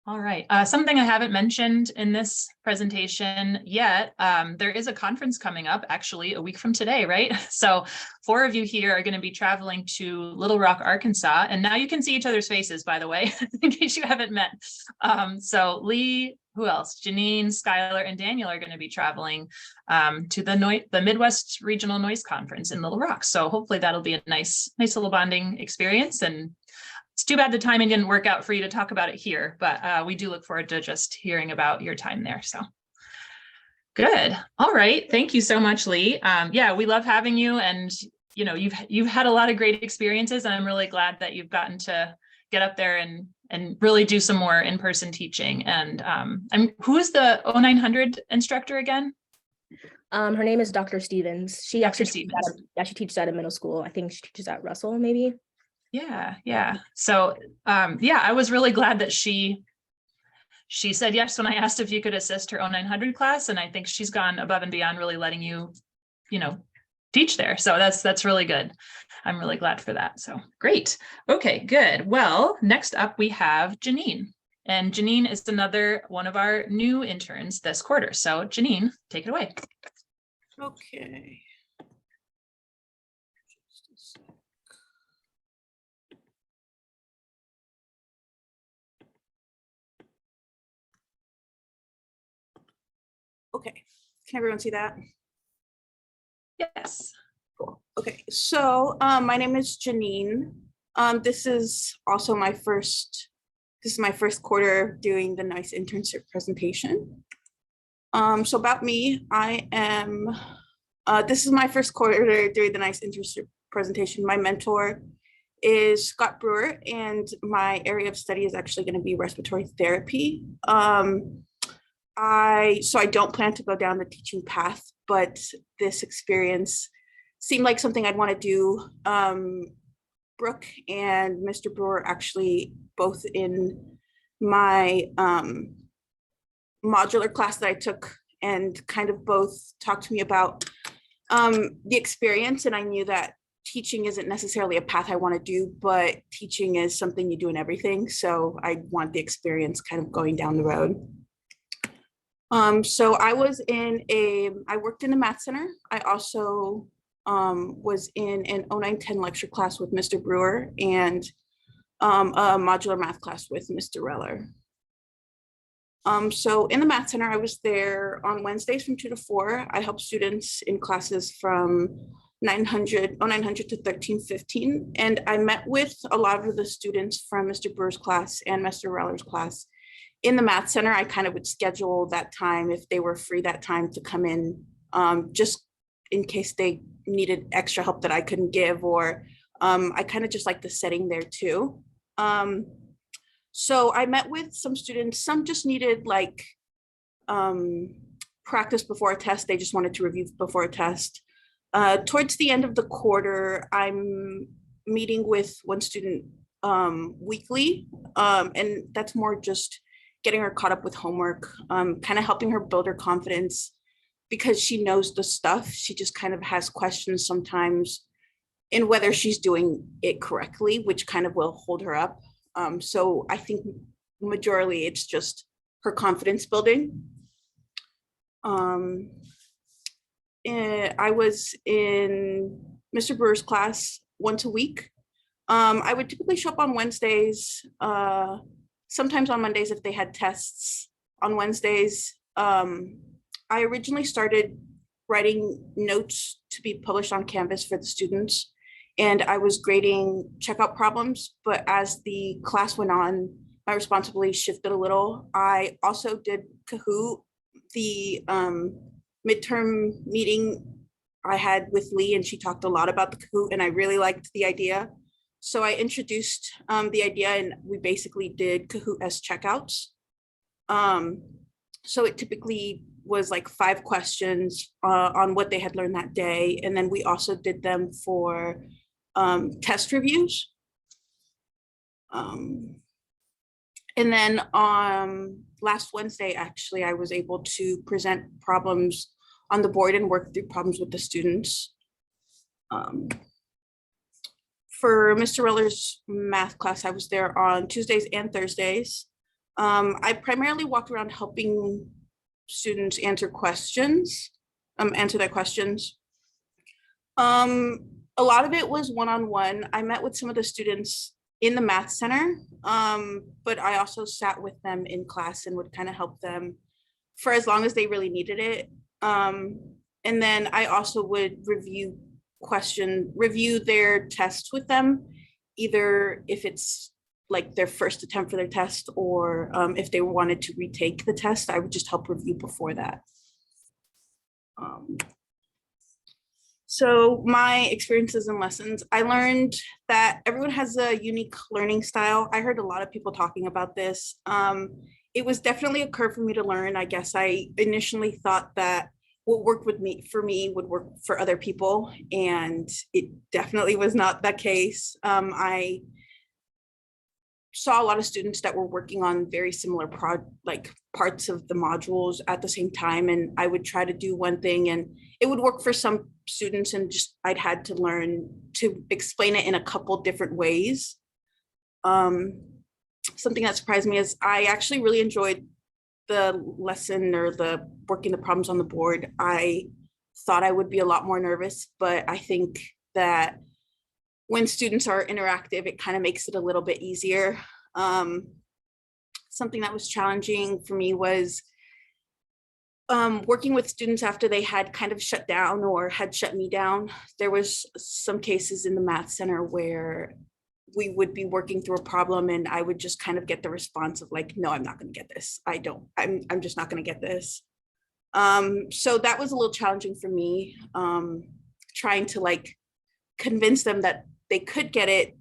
All right. Something I haven't mentioned in this presentation yet, there is a conference coming up actually a week from today, right? So 4 of you here are going to be traveling to Little Rock, Arkansas. And now you can see each other's faces, by the way, in case you haven't met. So Lee, who else? Janine, Skylar, and Daniel are going to be traveling to the Midwest Regional Noyce Conference in Little Rock. So hopefully that'll be a nice little bonding experience. And it's too bad the timing didn't work out for you to talk about it here, but we do look forward to just hearing about your time there. So good. All right. Thank you so much, Lee. Yeah, we love having you, and you know, you've had a lot of great experiences, and I'm really glad that you've gotten to get up there and really do some more in-person teaching. And who is the 0900 instructor again? Her name is Dr. Stevens. She Dr. actually Stevens. she teaches at a middle school. I think she teaches at Russell, maybe. Yeah. So yeah, I was really glad that she said yes when I asked if you could assist her 0900 class, and I think she's gone above and beyond, really letting you know, teach there. So that's really good. I'm really glad for that. So great. Okay, good. Well, next up we have Janine. And Janine is another one of our new interns this quarter. So Janine, take it away. Okay. Okay, can everyone see that? Yes. Cool. Okay, so my name is Janine. This is my first quarter doing the Noyce internship presentation. So about me, I am, this is my first quarter doing the Noyce internship presentation. My mentor is Scott Brewer, and my area of study is actually going to be respiratory therapy. I don't plan to go down the teaching path, but this experience seemed like something I'd want to do. Brooke and Mr. Brewer actually both in my modular class that I took, and kind of both talked to me about the experience. And I knew that teaching isn't necessarily a path I want to do, but teaching is something you do in everything. So I want the experience kind of going down the road. So I worked in the math center. I also was in an 0910 lecture class with Mr. Brewer, and a modular math class with Mr. Reller. So in the math center, I was there on Wednesdays from 2 to 4. I help students in classes from 0900 to 1315. And I met with a lot of the students from Mr. Brewer's class and Mr. Reller's class. In the math center, I kind of would schedule that time if they were free that time to come in, just in case they needed extra help that I couldn't give, or I kind of just like the setting there too. So I met with some students, some just needed like practice before a test. They just wanted to review before a test. Towards the end of the quarter, I'm meeting with one student weekly, and that's more just getting her caught up with homework, kind of helping her build her confidence, because she knows the stuff. She just kind of has questions sometimes in whether she's doing it correctly, which kind of will hold her up. So I think majorly it's just her confidence building. And I was in Mr. Brewer's class once a week. I would typically show up on Wednesdays, sometimes on Mondays if they had tests on Wednesdays. I originally started writing notes to be published on Canvas for the students, and I was grading checkout problems, but as the class went on, my responsibility shifted a little. I also did Kahoot, the midterm meeting I had with Lee, and she talked a lot about the Kahoot, and I really liked the idea. So I introduced the idea, and we basically did Kahoot as checkouts. So it typically was like 5 questions on what they had learned that day. And then we also did them for test reviews. And then last Wednesday, actually, I was able to present problems on the board and work through problems with the students. For Mr. Reller's math class, I was there on Tuesdays and Thursdays. I primarily walked around helping students answer questions, answer their questions. A lot of it was one-on-one. I met with some of the students in the math center, but I also sat with them in class and would kind of help them for as long as they really needed it. And then I also would review their tests with them, either if it's like their first attempt for their test, or if they wanted to retake the test, I would just help review before that. So my experiences and lessons, I learned that everyone has a unique learning style. I heard a lot of people talking about this. It was definitely a curve for me to learn. I guess I initially thought that what worked with me for me would work for other people, and it definitely was not the case. I saw a lot of students that were working on very similar parts of the modules at the same time, and I would try to do one thing and it would work for some students, and just I'd had to learn to explain it in a couple different ways. Something that surprised me is I actually really enjoyed the lesson or the working the problems on the board. I thought I would be a lot more nervous, but I think that when students are interactive, it kind of makes it a little bit easier. Something that was challenging for me was working with students after they had kind of shut down or had shut me down. There was some cases in the math center where we would be working through a problem and I would just kind of get the response of like, no, I'm not going to get this. I'm just not going to get this. So that was a little challenging for me, trying to like convince them that they could get it.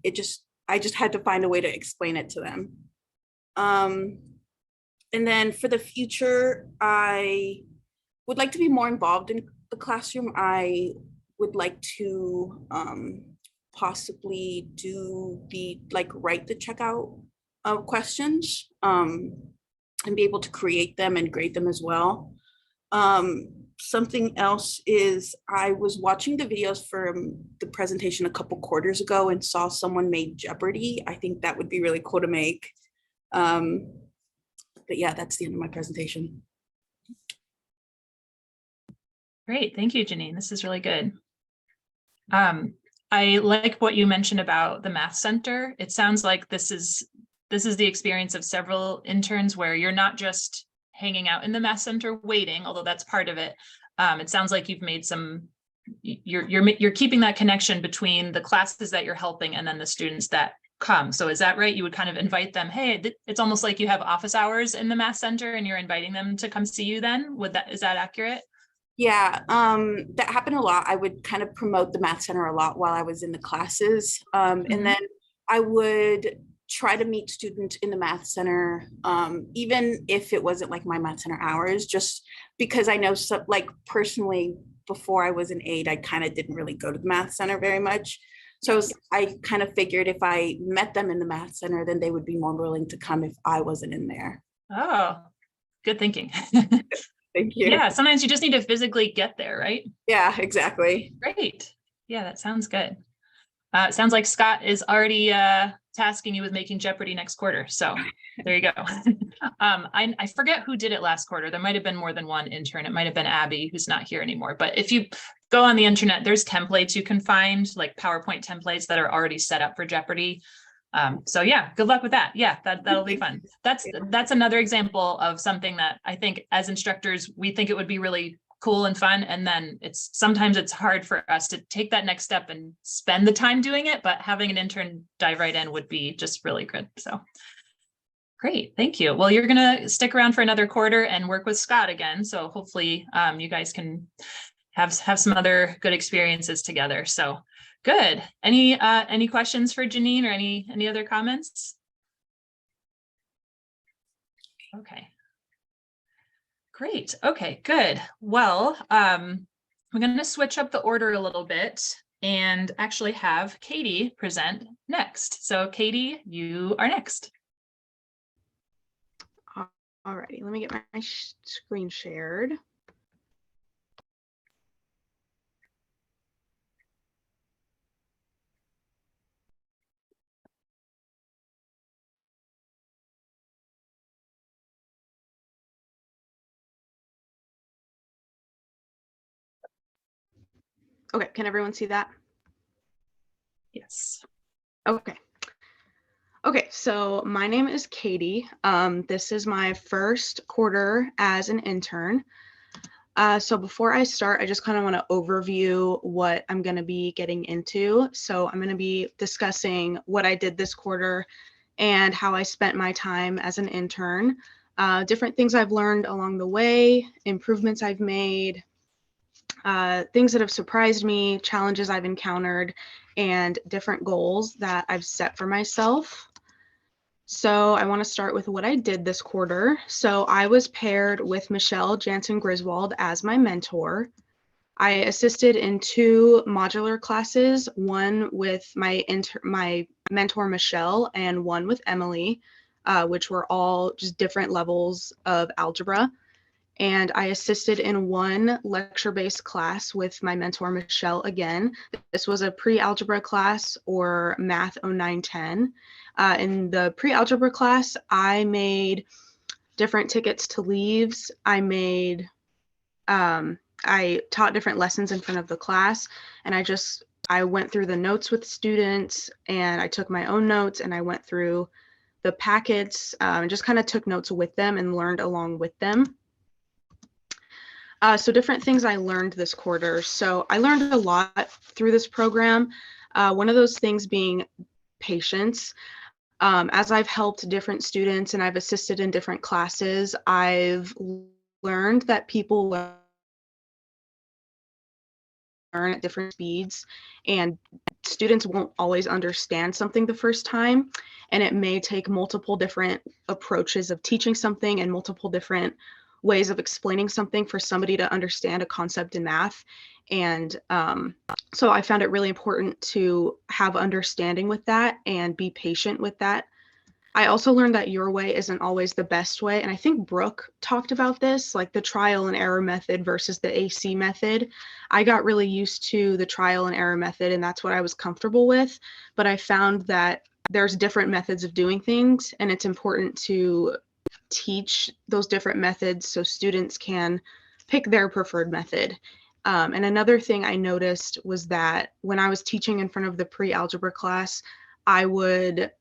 I just had to find a way to explain it to them. And then for the future, I would like to be more involved in the classroom. I would like to possibly do write the checkout questions and be able to create them and grade them as well. Something else is I was watching the videos from the presentation a couple quarters ago and saw someone made Jeopardy. I think that would be really cool to make. But yeah, that's the end of my presentation. Great, thank you, Janine. This is really good. I like what you mentioned about the Math Center. It sounds like this is the experience of several interns where you're not just hanging out in the Math Center waiting, although that's part of it. It sounds like you've made you're keeping that connection between the classes that you're helping and then the students that come. So is that right? You would kind of invite them, hey, it's almost like you have office hours in the Math Center and you're inviting them to come see you then? Is that accurate? Yeah, that happened a lot. I would kind of promote the Math Center a lot while I was in the classes. And then I would try to meet students in the Math Center, even if it wasn't like my Math Center hours, just because I know personally, before I was an aide, I kind of didn't really go to the Math Center very much. So I kind of figured if I met them in the Math Center, then they would be more willing to come if I wasn't in there. Oh, good thinking. Thank you. Yeah, sometimes you just need to physically get there, right? Yeah, exactly. Great. Yeah, that sounds good. It sounds like Scott is already tasking you with making Jeopardy next quarter. So there you go. I forget who did it last quarter. There might have been more than one intern. It might have been Abby, who's not here anymore. But if you go on the internet, there's templates you can find, like PowerPoint templates that are already set up for Jeopardy. So yeah, good luck with that. Yeah, that'll be fun. That's another example of something that I think as instructors, we think it would be really cool and fun. And then sometimes it's hard for us to take that next step and spend the time doing it, but having an intern dive right in would be just really good. So great, thank you. Well, you're gonna stick around for another quarter and work with Scott again. So hopefully you guys can have some other good experiences together. So good. Any questions for Janine or any other comments? Okay. Great. Okay, good. Well, I'm going to switch up the order a little bit and actually have Katie present next. So Katie, you are next. All righty, let me get my screen shared. Okay, can everyone see that? Yes. Okay. Okay, so my name is Katie. This is my first quarter as an intern. So before I start, I just kind of want to overview what I'm going to be getting into. So I'm going to be discussing what I did this quarter and how I spent my time as an intern, different things I've learned along the way, improvements I've made, things that have surprised me, challenges I've encountered, and different goals that I've set for myself. So I want to start with what I did this quarter. So I was paired with Michelle Jansen Griswold as my mentor. I assisted in 2 modular classes, one with my mentor Michelle and one with Emily, which were all just different levels of algebra. And I assisted in one lecture-based class with my mentor Michelle again. This was a pre-algebra class, or Math 0910. In the pre-algebra class, I made different tickets to leaves. I taught different lessons in front of the class, and I went through the notes with students, and I took my own notes, and I went through the packets and just kind of took notes with them and learned along with them. So different things I learned this quarter. So I learned a lot through this program. One of those things being patience. As I've helped different students and I've assisted in different classes, I've learned that people learn at different speeds, and students won't always understand something the first time, and it may take multiple different approaches of teaching something and multiple different ways of explaining something for somebody to understand a concept in math. And so I found it really important to have understanding with that and be patient with that. I also learned that your way isn't always the best way. And I think Brooke talked about this, like the trial and error method versus the AC method. I got really used to the trial and error method, and that's what I was comfortable with. But I found that there's different methods of doing things, and it's important to teach those different methods so students can pick their preferred method. And another thing I noticed was that when I was teaching in front of the pre-algebra class, I would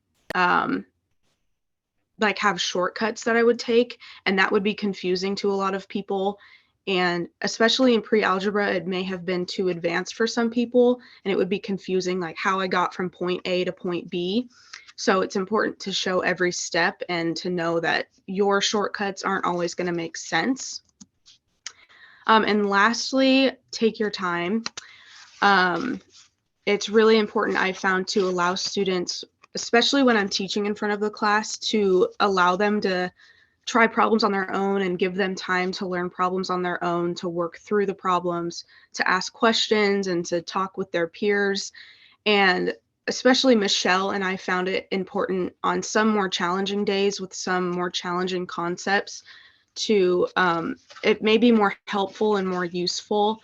like have shortcuts that I would take, and that would be confusing to a lot of people. And especially in pre-algebra, it may have been too advanced for some people, and it would be confusing, like how I got from point A to point B. So it's important to show every step and to know that your shortcuts aren't always going to make sense. And lastly, take your time. It's really important, I found, to allow students, especially when I'm teaching in front of the class, to allow them to try problems on their own and give them time to learn problems on their own, to work through the problems, to ask questions and to talk with their peers. And especially Michelle and I found it important on some more challenging days with some more challenging concepts to, it may be more helpful and more useful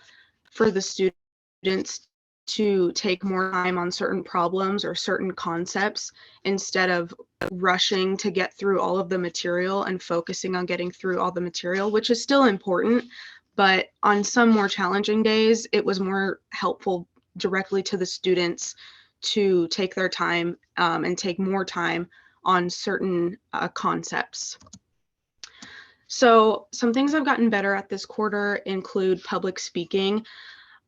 for the students to take more time on certain problems or certain concepts instead of rushing to get through all of the material and focusing on getting through all the material, which is still important. But on some more challenging days, it was more helpful directly to the students to take their time and take more time on certain concepts. So some things I've gotten better at this quarter include public speaking.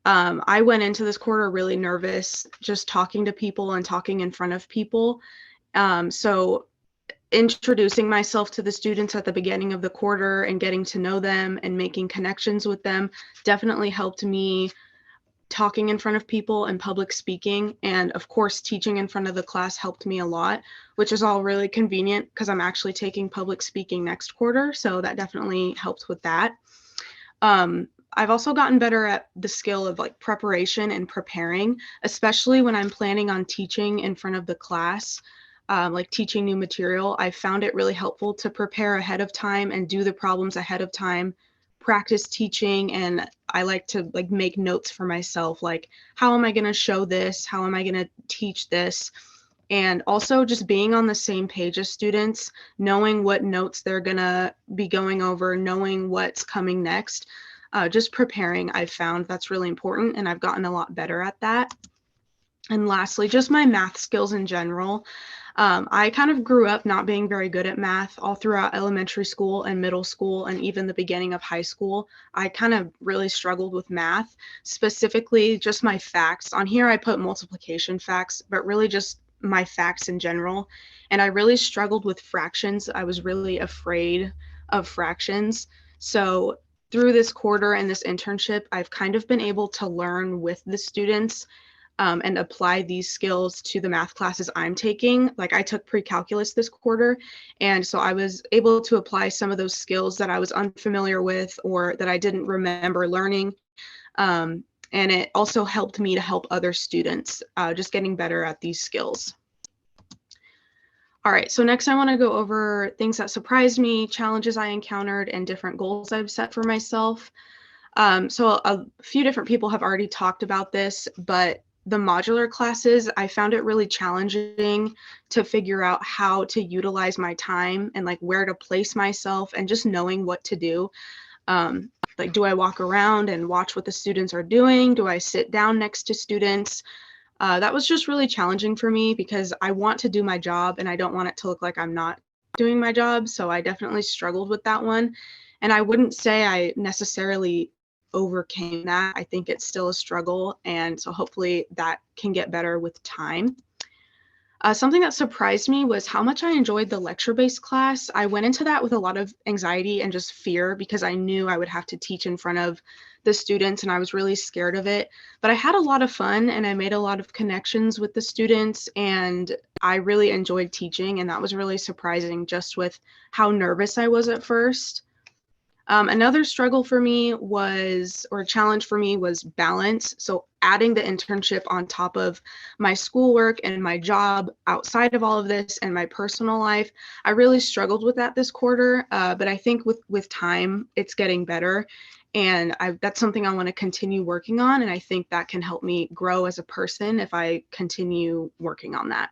I went into this quarter really nervous, just talking to people and talking in front of people. So introducing myself to the students at the beginning of the quarter and getting to know them and making connections with them definitely helped me talking in front of people and public speaking. And of course, teaching in front of the class helped me a lot, which is all really convenient because I'm actually taking public speaking next quarter. So that definitely helped with that. I've also gotten better at the skill of like preparation and preparing, especially when I'm planning on teaching in front of the class, like teaching new material. I found it really helpful to prepare ahead of time and do the problems ahead of time, practice teaching, and I like to like make notes for myself, like how am I going to show this? How am I going to teach this? And also just being on the same page as students, knowing what notes they're going to be going over, knowing what's coming next. Just preparing, I've found that's really important, and I've gotten a lot better at that. And lastly, just my math skills in general. I kind of grew up not being very good at math all throughout elementary school and middle school and even the beginning of high school. I kind of really struggled with math, specifically just my facts. On here I put multiplication facts, but really just my facts in general. And I really struggled with fractions. I was really afraid of fractions. So through this quarter and this internship, I've kind of been able to learn with the students and apply these skills to the math classes I'm taking. Like I took pre-calculus this quarter, and so I was able to apply some of those skills that I was unfamiliar with or that I didn't remember learning. And it also helped me to help other students just getting better at these skills. All right, so next I want to go over things that surprised me, challenges I encountered, and different goals I've set for myself. So a few different people have already talked about this, but the modular classes, I found it really challenging to figure out how to utilize my time and like where to place myself and just knowing what to do. Like, do I walk around and watch what the students are doing? Do I sit down next to students? That was just really challenging for me because I want to do my job and I don't want it to look like I'm not doing my job. So I definitely struggled with that one. And I wouldn't say I necessarily overcame that. I think it's still a struggle. And so hopefully that can get better with time. Something that surprised me was how much I enjoyed the lecture-based class. I went into that with a lot of anxiety and just fear because I knew I would have to teach in front of the students and I was really scared of it. But I had a lot of fun and I made a lot of connections with the students and I really enjoyed teaching, and that was really surprising just with how nervous I was at first. Another struggle for me was, or challenge for me was balance. So adding the internship on top of my schoolwork and my job outside of all of this and my personal life, I really struggled with that this quarter. But I think with time, it's getting better. And that's something I want to continue working on. And I think that can help me grow as a person if I continue working on that.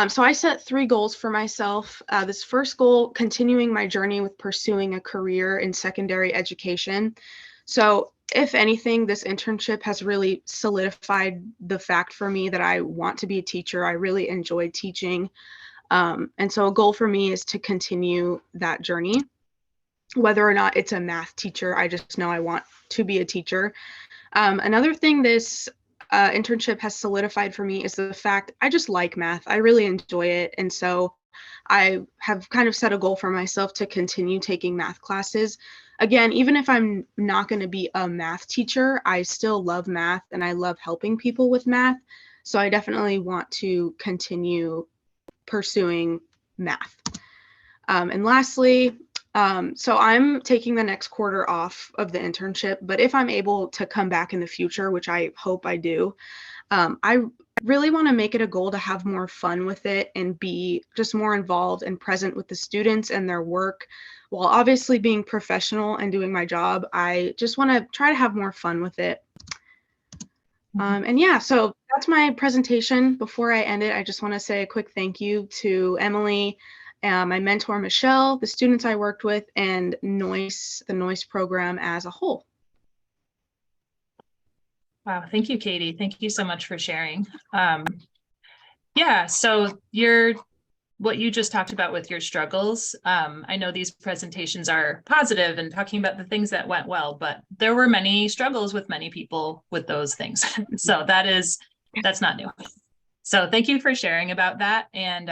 So I set 3 goals for myself. This first goal, continuing my journey with pursuing a career in secondary education. So if anything, this internship has really solidified the fact for me that I want to be a teacher. I really enjoy teaching. And so a goal for me is to continue that journey. Whether or not it's a math teacher, I just know I want to be a teacher. Another thing this internship has solidified for me is the fact I just like math. I really enjoy it. And so I have kind of set a goal for myself to continue taking math classes. Again, even if I'm not going to be a math teacher, I still love math and I love helping people with math. So I definitely want to continue pursuing math. And lastly, so I'm taking the next quarter off of the internship, but if I'm able to come back in the future, which I hope I do, I really want to make it a goal to have more fun with it and be just more involved and present with the students and their work. While obviously being professional and doing my job, I just want to try to have more fun with it. And yeah, so that's my presentation. Before I end it, I just want to say a quick thank you to Emily, my mentor, Michelle, the students I worked with, and Noyce, the Noyce program as a whole. Wow, thank you, Katie. Thank you so much for sharing. Yeah, so what you just talked about with your struggles, I know these presentations are positive and talking about the things that went well, but there were many struggles with many people with those things. So that's not new. So thank you for sharing about that. And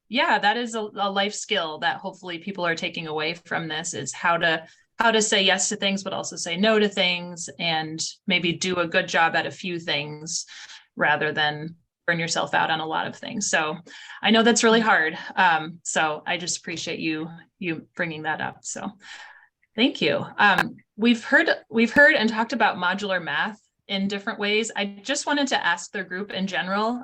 yeah, that is a life skill that hopefully people are taking away from this, is how to say yes to things, but also say no to things, and maybe do a good job at a few things rather than burn yourself out on a lot of things. So I know that's really hard. So I just appreciate you bringing that up. So thank you. We've heard and talked about modular math in different ways. I just wanted to ask the group in general,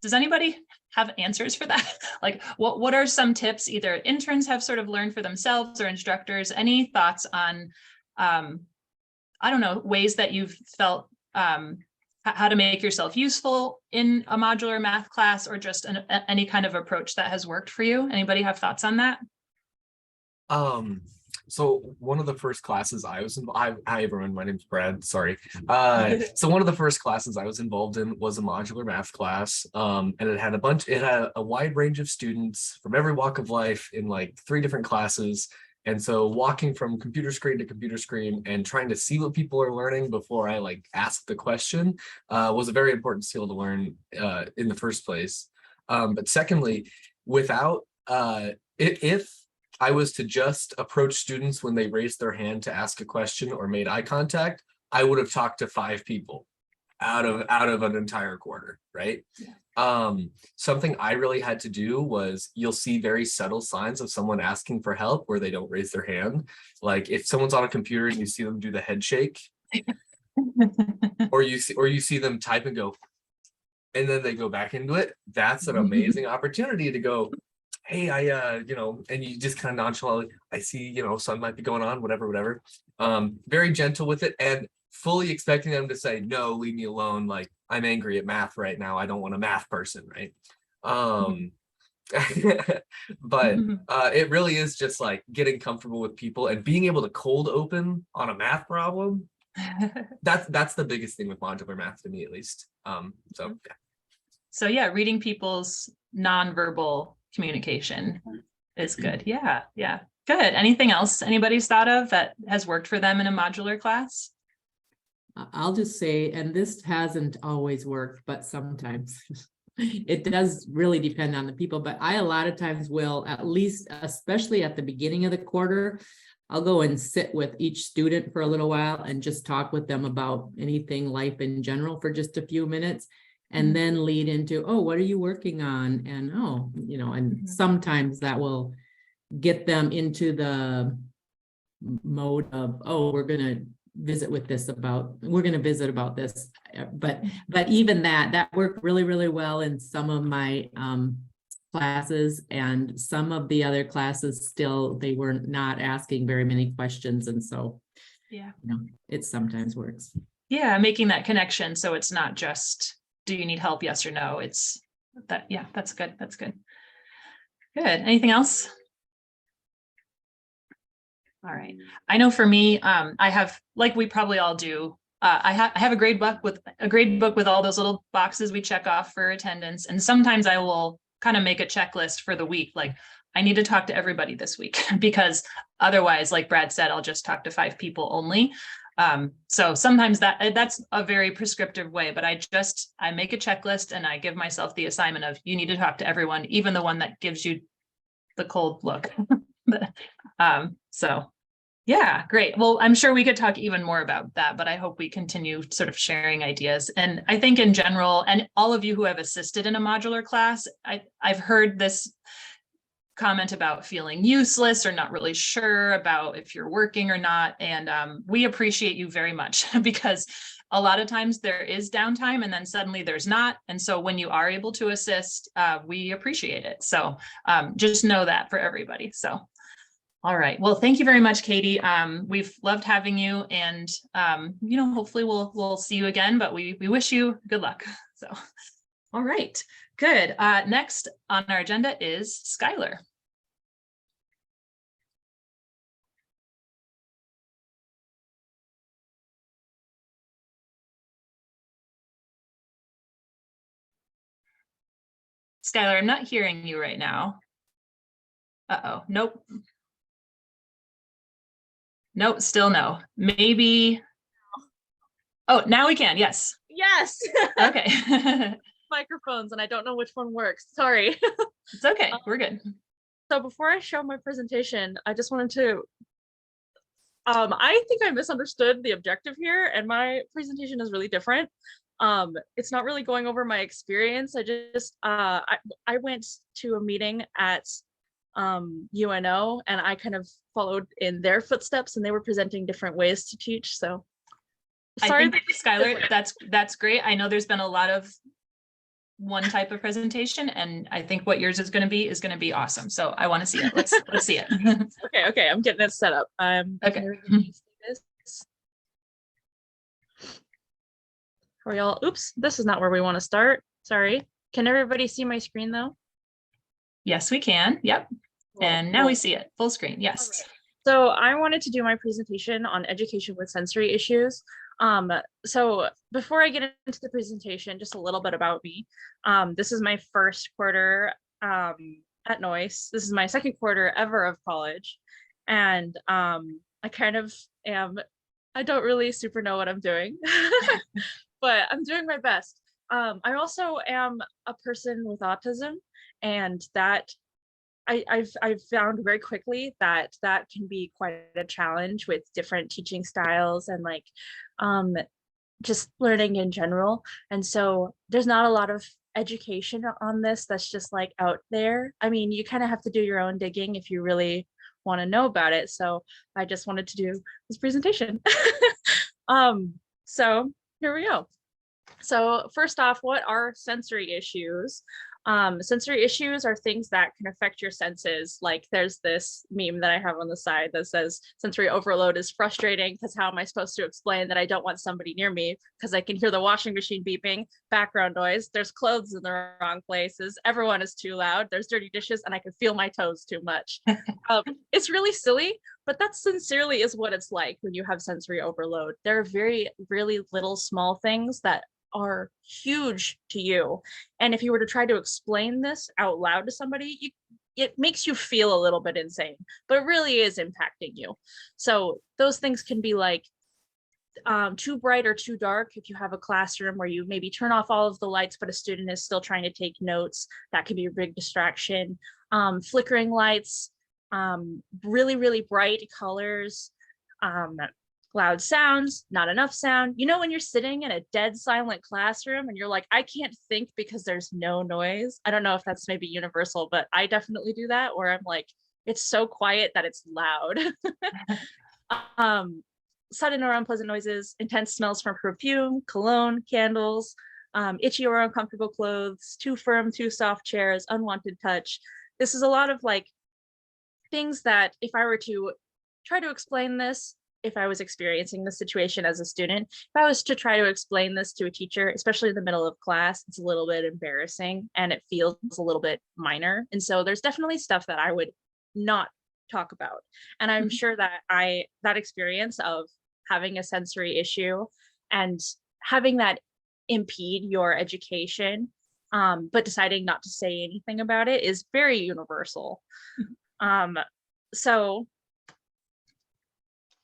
does anybody have answers for that? Like, what are some tips either interns have sort of learned for themselves or instructors? Any thoughts on, I don't know, ways that you've felt how to make yourself useful in a modular math class, or just any kind of approach that has worked for you? Anybody have thoughts on that? So one of the first classes I was involved, hi everyone, my name's Brad, sorry. So one of the first classes I was involved in was a modular math class. And it had a wide range of students from every walk of life in like 3 different classes. And so walking from computer screen to computer screen and trying to see what people are learning before I like ask the question was a very important skill to learn in the first place. But secondly, without if I was to just approach students when they raised their hand to ask a question or made eye contact, I would have talked to 5 people out of an entire quarter, right? Yeah. Something I really had to do was, you'll see very subtle signs of someone asking for help where they don't raise their hand. Like if someone's on a computer and you see them do the head shake, or you see them type and go, and then they go back into it. That's an amazing opportunity to go, hey, and you just kind of nonchalantly, I see, something might be going on, whatever. Very gentle with it and fully expecting them to say, no, leave me alone. Like, I'm angry at math right now. I don't want a math person, right? But it really is just like getting comfortable with people and being able to cold open on a math problem. That's the biggest thing with modular math to me, at least. So yeah, reading people's nonverbal communication is good. Yeah, good. Anything else anybody's thought of that has worked for them in a modular class? I'll just say, and this hasn't always worked, but sometimes it does really depend on the people, but I a lot of times will, at least, especially at the beginning of the quarter, I'll go and sit with each student for a little while and just talk with them about anything life in general for just a few minutes, and then lead into, oh, what are you working on? And and sometimes that will get them into the mode of, oh, we're going to visit about this. But even that worked really, really well in some of my classes, and some of the other classes still, they were not asking very many questions. And so, it sometimes works. Yeah, making that connection. So it's not just, do you need help? Yes or no. It's that. Yeah, that's good. That's good. Good. Anything else? All right. I know for me, I have, like we probably all do, I have a grade book with all those little boxes we check off for attendance. And sometimes I will kind of make a checklist for the week. Like, I need to talk to everybody this week, because otherwise, like Brad said, I'll just talk to 5 people only. So sometimes that's a very prescriptive way, but I make a checklist and I give myself the assignment of, you need to talk to everyone, even the one that gives you the cold look. So yeah, great. Well, I'm sure we could talk even more about that, but I hope we continue sort of sharing ideas. And I think in general, and all of you who have assisted in a modular class, I've heard this comment about feeling useless or not really sure about if you're working or not. And we appreciate you very much, because a lot of times there is downtime and then suddenly there's not. And so when you are able to assist, we appreciate it. So just know that for everybody. So, all right. Well, thank you very much, Katie. We've loved having you, and hopefully we'll see you again, but we wish you good luck. So, all right, good. Next on our agenda is Skylar. Skylar, I'm not hearing you right now. Uh-oh, nope. Nope, still no. Maybe. Oh, now we can. Yes. Yes. Okay. Microphones, and I don't know which one works. Sorry. It's okay. We're good. So before I show my presentation, I just wanted to. I think I misunderstood the objective here, and my presentation is really different. It's not really going over my experience. I went to a meeting at UNO, and I kind of followed in their footsteps, and they were presenting different ways to teach. So sorry, I think, Skylar, that's great. I know there's been a lot of one type of presentation, and I think what yours is going to be awesome. So I want to see it. Let's see it. Okay, I'm getting it set up. Okay. For y'all, oops, this is not where we want to start. Sorry. Can everybody see my screen though? Yes, we can. Yep. And now we see it full screen. Yes. Right. So I wanted to do my presentation on education with sensory issues. So before I get into the presentation, just a little bit about me. This is my first quarter at Noyce. This is my second quarter ever of college. And I kind of am, I don't really super know what I'm doing, but I'm doing my best. I also am a person with autism, and that I've found very quickly that that can be quite a challenge with different teaching styles and like just learning in general. And so there's not a lot of education on this that's just like out there. I mean, you kind of have to do your own digging if you really want to know about it. So I just wanted to do this presentation. So here we go. So first off, what are sensory issues? Sensory issues are things that can affect your senses. Like there's this meme that I have on the side that says sensory overload is frustrating because how am I supposed to explain that I don't want somebody near me because I can hear the washing machine beeping, background noise, there's clothes in the wrong places, everyone is too loud, there's dirty dishes, and I can feel my toes too much. It's really silly, but that sincerely is what it's like when you have sensory overload. There are very, really little small things that are huge to you. And if you were to try to explain this out loud to somebody, it makes you feel a little bit insane, but it really is impacting you. So those things can be like too bright or too dark. If you have a classroom where you maybe turn off all of the lights, but a student is still trying to take notes, that could be a big distraction. Flickering lights, really, really bright colors, loud sounds, not enough sound. You know, when you're sitting in a dead silent classroom and you're like, I can't think because there's no noise. I don't know if that's maybe universal, but I definitely do that where I'm like, it's so quiet that it's loud. Sudden or unpleasant noises, intense smells from perfume, cologne, candles, itchy or uncomfortable clothes, too firm, too soft chairs, unwanted touch. This is a lot of like things that if I were to try to explain this, if I was experiencing the situation as a student, if I was to try to explain this to a teacher, especially in the middle of class, it's a little bit embarrassing and it feels a little bit minor. And so there's definitely stuff that I would not talk about. And I'm sure that that experience of having a sensory issue and having that impede your education, but deciding not to say anything about it is very universal. So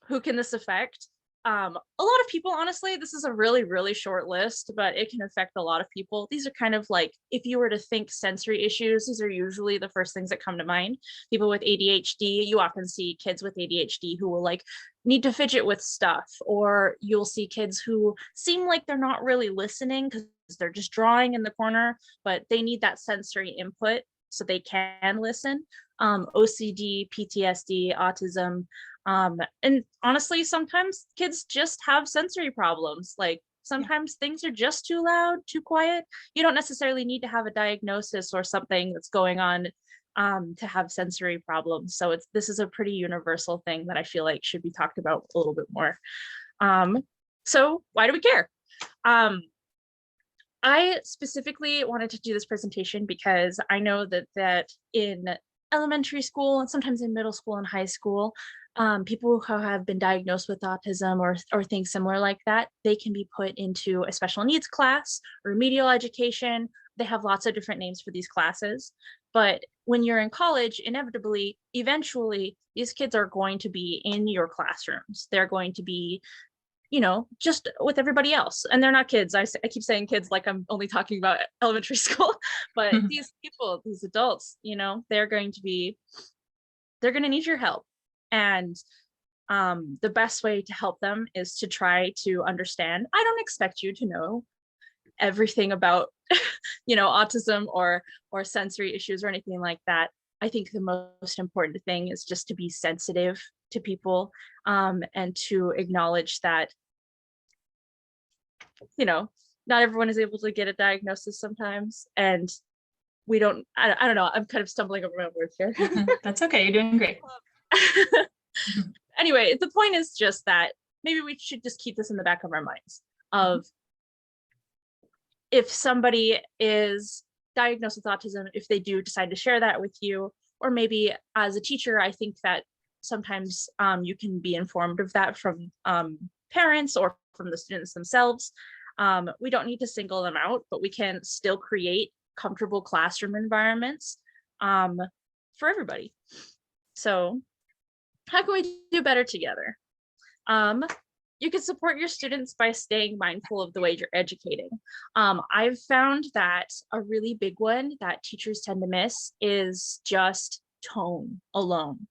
who can this affect? A lot of people, honestly. This is a really, really short list, but it can affect a lot of people. These are kind of like, if you were to think sensory issues, these are usually the first things that come to mind. People with ADHD, you often see kids with ADHD who will like need to fidget with stuff, or you'll see kids who seem like they're not really listening because they're just drawing in the corner, but they need that sensory input so they can listen. OCD, PTSD, autism, and honestly, sometimes kids just have sensory problems. Like sometimes things are just too loud, too quiet. You don't necessarily need to have a diagnosis or something that's going on to have sensory problems. So this is a pretty universal thing that I feel like should be talked about a little bit more. So why do we care? I specifically wanted to do this presentation because I know that in elementary school and sometimes in middle school and high school, people who have been diagnosed with autism or things similar like that, they can be put into a special needs class or remedial education. They have lots of different names for these classes. But when you're in college, inevitably, eventually, these kids are going to be in your classrooms. They're going to be, you know, just with everybody else. And they're not kids. I keep saying kids like I'm only talking about elementary school, but these people, these adults, you know, they're going to need your help. And the best way to help them is to try to understand. I don't expect you to know everything about, you know, autism or sensory issues or anything like that. I think the most important thing is just to be sensitive to people and to acknowledge that, you know, not everyone is able to get a diagnosis sometimes. And we don't, I don't know, I'm kind of stumbling over my words here. That's okay, you're doing great. Anyway, the point is just that maybe we should just keep this in the back of our minds of if somebody is diagnosed with autism, if they do decide to share that with you, or maybe as a teacher, I think that sometimes you can be informed of that from parents or from the students themselves. We don't need to single them out, but we can still create comfortable classroom environments for everybody. So how can we do better together? You can support your students by staying mindful of the way you're educating. I've found that a really big one that teachers tend to miss is just tone alone.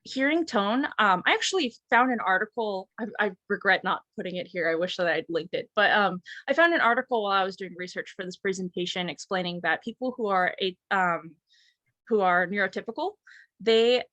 Hearing tone, I actually found an article, I regret not putting it here, I wish that I'd linked it, but I found an article while I was doing research for this presentation explaining that people who are neurotypical, they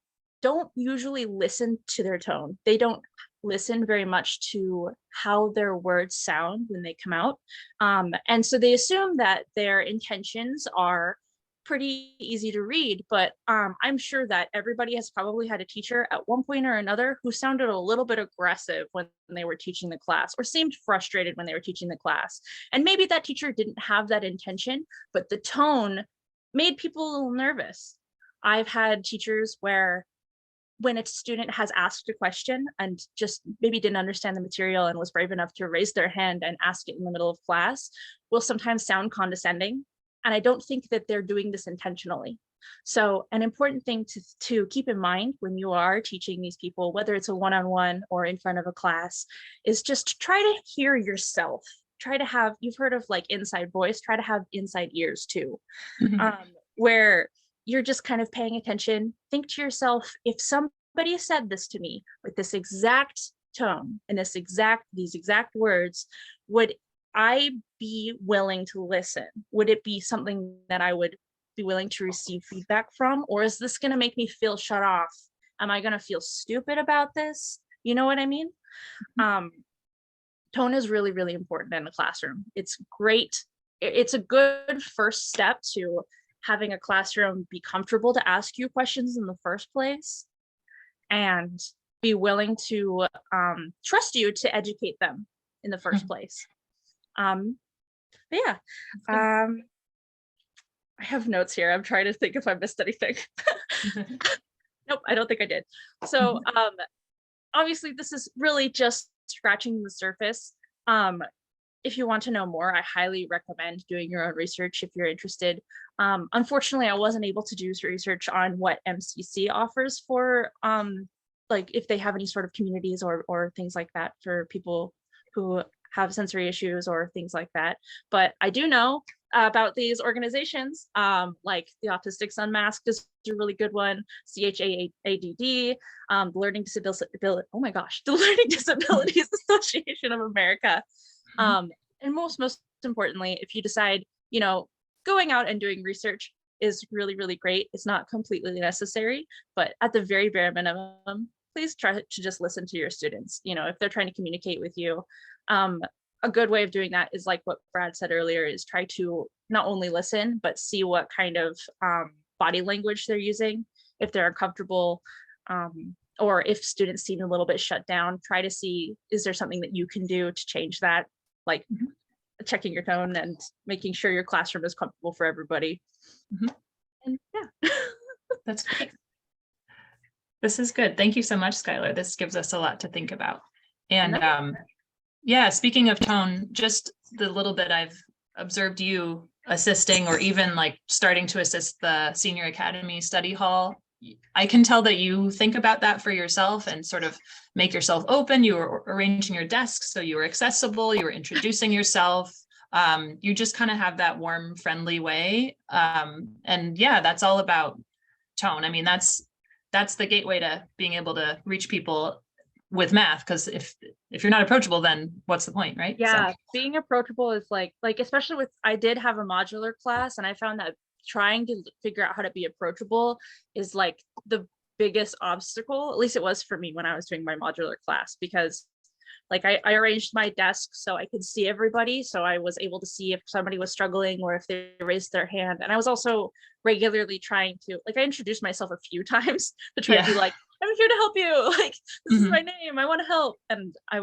don't usually listen to their tone. They don't listen very much to how their words sound when they come out. And so they assume that their intentions are pretty easy to read, but I'm sure that everybody has probably had a teacher at one point or another who sounded a little bit aggressive when they were teaching the class, or seemed frustrated when they were teaching the class. And maybe that teacher didn't have that intention, but the tone made people a little nervous. I've had teachers where when a student has asked a question and just maybe didn't understand the material and was brave enough to raise their hand and ask it in the middle of class, will sometimes sound condescending. And I don't think that they're doing this intentionally. So an important thing to keep in mind when you are teaching these people, whether it's a one-on-one or in front of a class, is just try to hear yourself. Try to have, you've heard of like inside voice, try to have inside ears too, where you're just kind of paying attention. Think to yourself, if somebody said this to me with this exact tone and these exact words, would I be willing to listen? Would it be something that I would be willing to receive feedback from? Or is this going to make me feel shut off? Am I going to feel stupid about this? You know what I mean? Tone is really, really important in the classroom. It's great. It's a good first step to having a classroom be comfortable to ask you questions in the first place and be willing to trust you to educate them in the first place. But yeah, I have notes here. I'm trying to think if I missed anything. Nope, I don't think I did. So obviously this is really just scratching the surface. If you want to know more, I highly recommend doing your own research if you're interested. Unfortunately, I wasn't able to do research on what MCC offers for like if they have any sort of communities or things like that for people who have sensory issues or things like that. But I do know about these organizations, like the Autistics Unmasked is a really good one, CHAADD, the Learning Disabilities, oh my gosh, the Learning Disabilities Association of America. And most importantly, if you decide, you know, going out and doing research is really, really great. It's not completely necessary, but at the very bare minimum, please try to just listen to your students. You know, if they're trying to communicate with you, a good way of doing that is like what Brad said earlier, is try to not only listen, but see what kind of body language they're using. If they're uncomfortable, or if students seem a little bit shut down, try to see, is there something that you can do to change that? Like checking your tone and making sure your classroom is comfortable for everybody. And yeah. That's great. This is good. Thank you so much, Skylar. This gives us a lot to think about. And yeah, speaking of tone, just the little bit I've observed you assisting or even like starting to assist the Senior Academy Study Hall, I can tell that you think about that for yourself and sort of make yourself open. You were arranging your desk so you were accessible, you were introducing yourself. You just kind of have that warm, friendly way. And yeah, that's all about tone. I mean, that's the gateway to being able to reach people with math, because if you're not approachable, then what's the point, right? Yeah, so. Being approachable is like especially with, I did have a modular class, and I found that trying to figure out how to be approachable is like the biggest obstacle. At least it was for me when I was doing my modular class, because like I arranged my desk so I could see everybody, so I was able to see if somebody was struggling or if they raised their hand. And I was also regularly trying to, like, I introduced myself a few times to try to be like, I'm here to help you, like, this is my name, I want to help. And I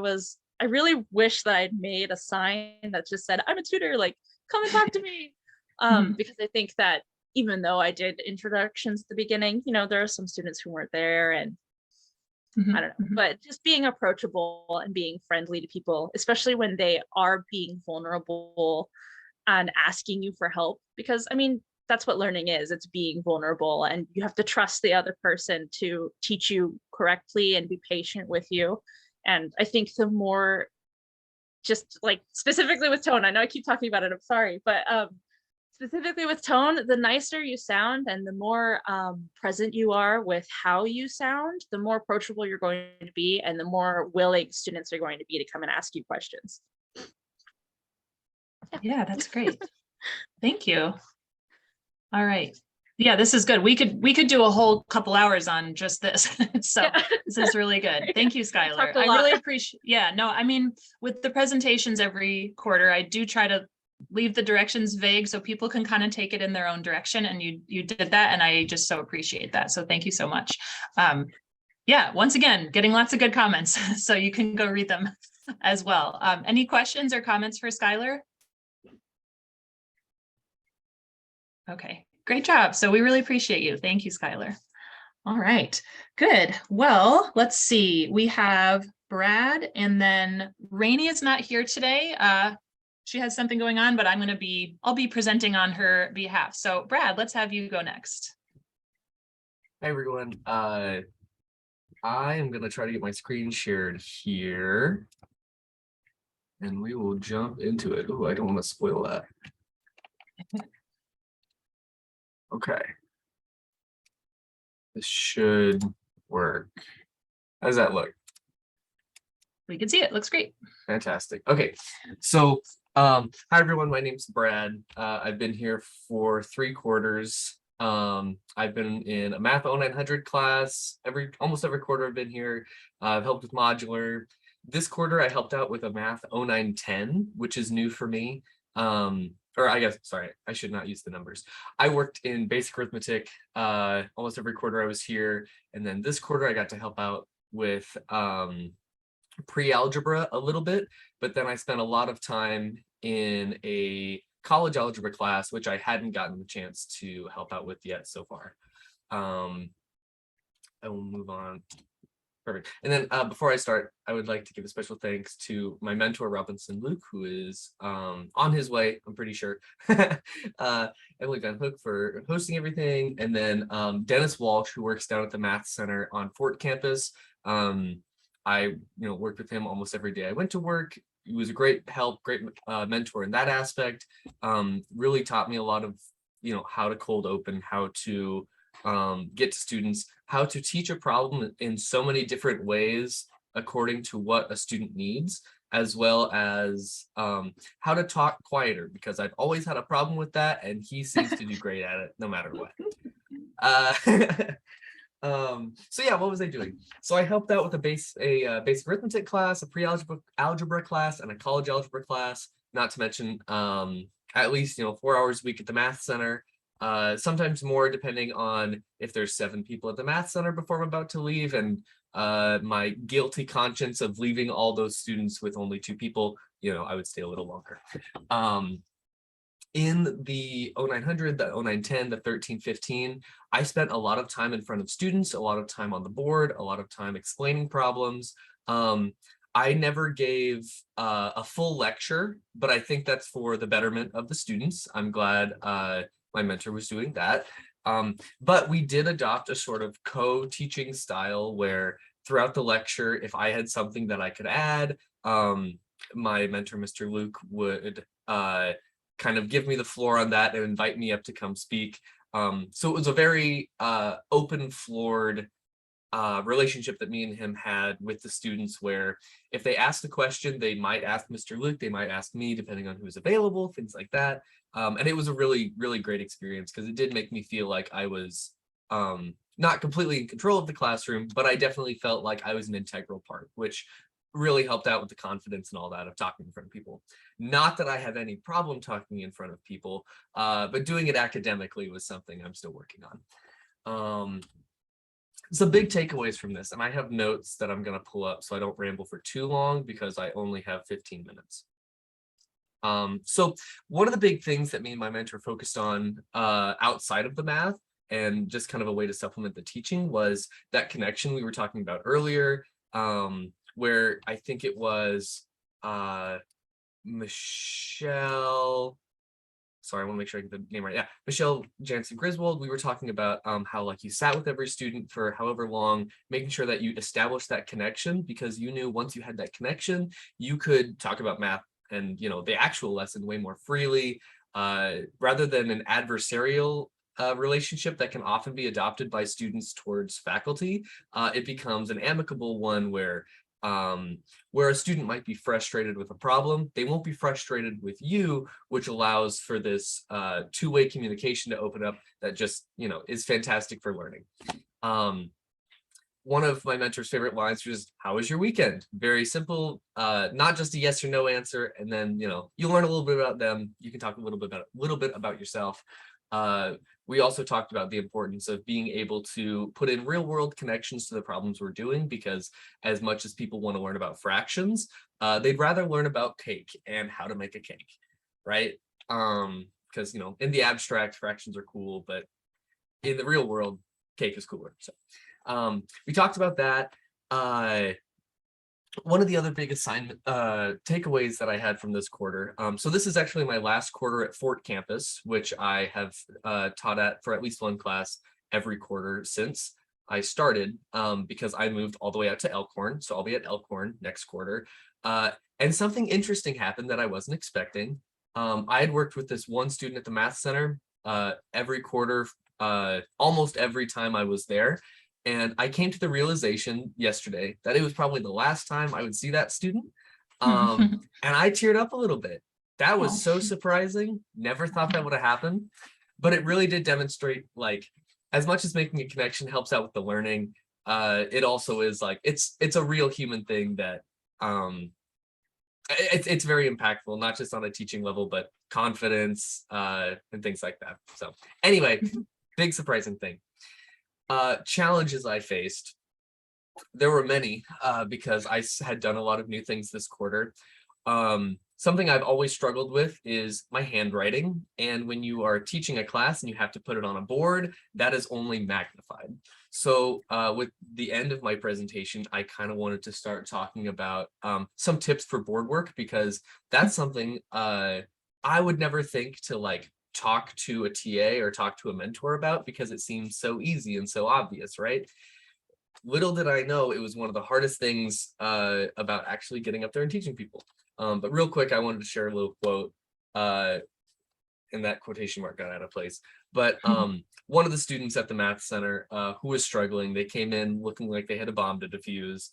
really wish that I'd made a sign that just said, I'm a tutor, like, come and talk to me. Because I think that even though I did introductions at the beginning, you know, there are some students who weren't there, and I don't know, but just being approachable and being friendly to people, especially when they are being vulnerable and asking you for help, because I mean, that's what learning is. It's being vulnerable, and you have to trust the other person to teach you correctly and be patient with you. And I think the more, just like specifically with tone, I know I keep talking about it, I'm sorry, but specifically with tone, the nicer you sound and the more present you are with how you sound, the more approachable you're going to be and the more willing students are going to be to come and ask you questions. Yeah, that's great. Thank you. All right. Yeah, this is good. We could do a whole couple hours on just this. So Yeah. this is really good. Thank you, Skylar. Talked a I lot. really appreciate, yeah, no, I mean, with the presentations every quarter, I do try to leave the directions vague so people can kind of take it in their own direction. And you did that. And I just so appreciate that. So thank you so much. Yeah, once again, getting lots of good comments. So you can go read them as well. Any questions or comments for Skylar? Okay, great job. So we really appreciate you. Thank you, Skylar. All right, good. Well, let's see. We have Brad and then Rainey is not here today. She has something going on, but I'll be presenting on her behalf. So Brad, let's have you go next. Hi, everyone. I am going to try to get my screen shared here. And we will jump into it. Oh, I don't want to spoil that. Okay. This should work. How does that look? We can see it. Looks great. Fantastic. Okay. So, hi, everyone. My name's Brad. I've been here for 3 quarters. I've been in a math 0900 class almost every quarter I've been here. I've helped with modular. This quarter I helped out with a math 0910, which is new for me. Or I guess, sorry, I should not use the numbers. I worked in basic arithmetic almost every quarter I was here. And then this quarter I got to help out with pre-algebra a little bit, but then I spent a lot of time in a college algebra class, which I hadn't gotten the chance to help out with yet so far. I will move on. Perfect. And then before I start, I would like to give a special thanks to my mentor, Robinson Luke, who is on his way, I'm pretty sure. Emily Van Hook for hosting everything. And then Dennis Walsh, who works down at the Math Center on Fort Campus. I worked with him almost every day I went to work. He was a great help, great mentor in that aspect. Really taught me a lot of, how to cold open, how to get to students, how to teach a problem in so many different ways according to what a student needs, as well as how to talk quieter, because I've always had a problem with that, and he seems to do great at it no matter what. So yeah, what was I doing? So I helped out with a basic arithmetic class, a pre-algebra class, and a college algebra class, not to mention at least 4 hours a week at the Math Center. Sometimes more, depending on if there's 7 people at the Math Center before I'm about to leave, and my guilty conscience of leaving all those students with only 2 people, I would stay a little longer. In the 0900, the 0910, the 1315, I spent a lot of time in front of students, a lot of time on the board, a lot of time explaining problems. I never gave a full lecture, but I think that's for the betterment of the students. I'm glad my mentor was doing that. But we did adopt a sort of co-teaching style where throughout the lecture, if I had something that I could add, my mentor, Mr. Luke, would kind of give me the floor on that and invite me up to come speak. So it was a very open-floored relationship that me and him had with the students, where if they asked a question, they might ask Mr. Luke, they might ask me, depending on who's available, things like that. And it was a really, really great experience, because it did make me feel like I was not completely in control of the classroom, but I definitely felt like I was an integral part, which really helped out with the confidence and all that of talking in front of people. Not that I have any problem talking in front of people, but doing it academically was something I'm still working on. So big takeaways from this, and I have notes that I'm going to pull up so I don't ramble for too long, because I only have 15 minutes. So one of the big things that me and my mentor focused on outside of the math, and just kind of a way to supplement the teaching, was that connection we were talking about earlier, where I think it was Michelle. sorry, I want to make sure I get the name right. Yeah, Michelle Jansen Griswold. We were talking about how like you sat with every student for however long, making sure that you established that connection, because you knew once you had that connection, you could talk about math and the actual lesson way more freely, rather than an adversarial relationship that can often be adopted by students towards faculty. It becomes an amicable one where a student might be frustrated with a problem. They won't be frustrated with you, which allows for this two-way communication to open up that just, is fantastic for learning. One of my mentor's favorite lines was, "How was your weekend?" Very simple, not just a yes or no answer. And then, you learn a little bit about them. You can talk a little bit about yourself. We also talked about the importance of being able to put in real world connections to the problems we're doing, because as much as people want to learn about fractions, they'd rather learn about cake and how to make a cake, right? Because, in the abstract, fractions are cool, but in the real world, cake is cooler. So we talked about that. One of the other big takeaways that I had from this quarter. So this is actually my last quarter at Fort Campus, which I have taught at for at least one class every quarter since I started, because I moved all the way out to Elkhorn. So I'll be at Elkhorn next quarter. And something interesting happened that I wasn't expecting. I had worked with this one student at the Math Center every quarter, almost every time I was there. And I came to the realization yesterday that it was probably the last time I would see that student. And I teared up a little bit. That was so surprising. Never thought that would have happened. But it really did demonstrate, like, as much as making a connection helps out with the learning, it also is like, it's a real human thing that it's very impactful, not just on a teaching level, but confidence and things like that. So anyway, big surprising thing. Challenges I faced, there were many, because I had done a lot of new things this quarter. Something I've always struggled with is my handwriting. And when you are teaching a class and you have to put it on a board, that is only magnified. So with the end of my presentation, I kind of wanted to start talking about some tips for board work, because that's something I would never think to like talk to a TA or talk to a mentor about, because it seems so easy and so obvious, right? Little did I know it was one of the hardest things about actually getting up there and teaching people. But real quick, I wanted to share a little quote, and that quotation mark got out of place. But one of the students at the Math Center who was struggling, they came in looking like they had a bomb to defuse.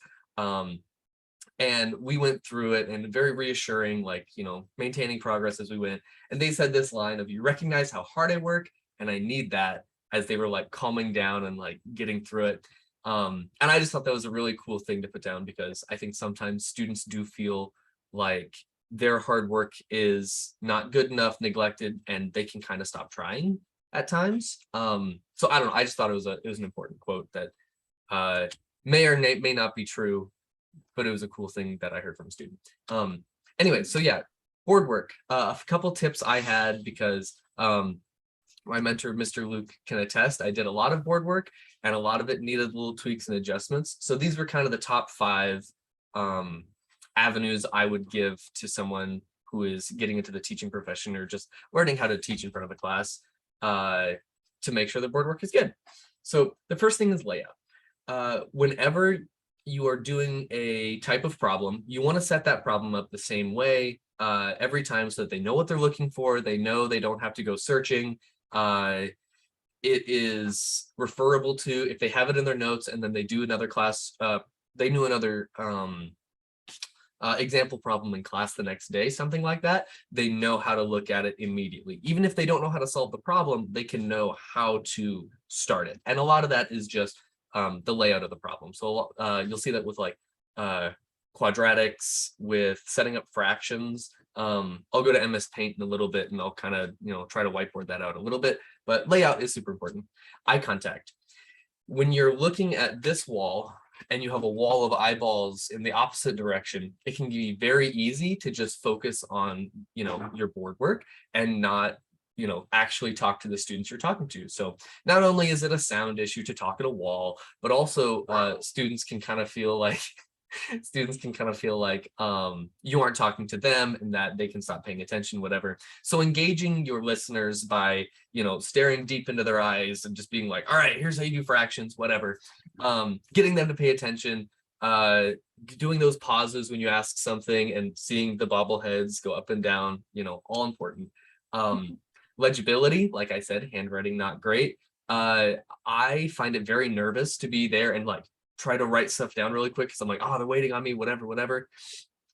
And we went through it, and very reassuring, like, maintaining progress as we went. And they said this line of, "You recognize how hard I work, and I need that," as they were like calming down and like getting through it. And I just thought that was a really cool thing to put down, because I think sometimes students do feel like their hard work is not good enough, neglected, and they can kind of stop trying at times. So I don't know, I just thought it was an important quote that may or may not be true, but it was a cool thing that I heard from a student. Anyway, so yeah, board work. A couple tips I had, because my mentor, Mr. Luke, can attest, I did a lot of board work, and a lot of it needed little tweaks and adjustments. So these were kind of the top 5 avenues I would give to someone who is getting into the teaching profession or just learning how to teach in front of a class to make sure the board work is good. So the first thing is layout. Whenever you are doing a type of problem, you want to set that problem up the same way every time, so that they know what they're looking for. They know they don't have to go searching. It is referable to, if they have it in their notes and then they do another class, they knew another example problem in class the next day, something like that, they know how to look at it immediately. Even if they don't know how to solve the problem, they can know how to start it. And a lot of that is just the layout of the problem. So you'll see that with like quadratics, with setting up fractions. I'll go to MS Paint in a little bit, and I'll kind of try to whiteboard that out a little bit, but layout is super important. Eye contact. When you're looking at this wall and you have a wall of eyeballs in the opposite direction, it can be very easy to just focus on your board work and not actually talk to the students you're talking to. So not only is it a sound issue to talk at a wall, but also students can kind of feel like students can kind of feel like you aren't talking to them and that they can stop paying attention, whatever. So engaging your listeners by, staring deep into their eyes and just being like, all right, here's how you do fractions, whatever. Getting them to pay attention, doing those pauses when you ask something and seeing the bobbleheads go up and down, all important. Legibility, like I said, handwriting, not great. I find it very nervous to be there and like try to write stuff down really quick because I'm like, oh, they're waiting on me, whatever.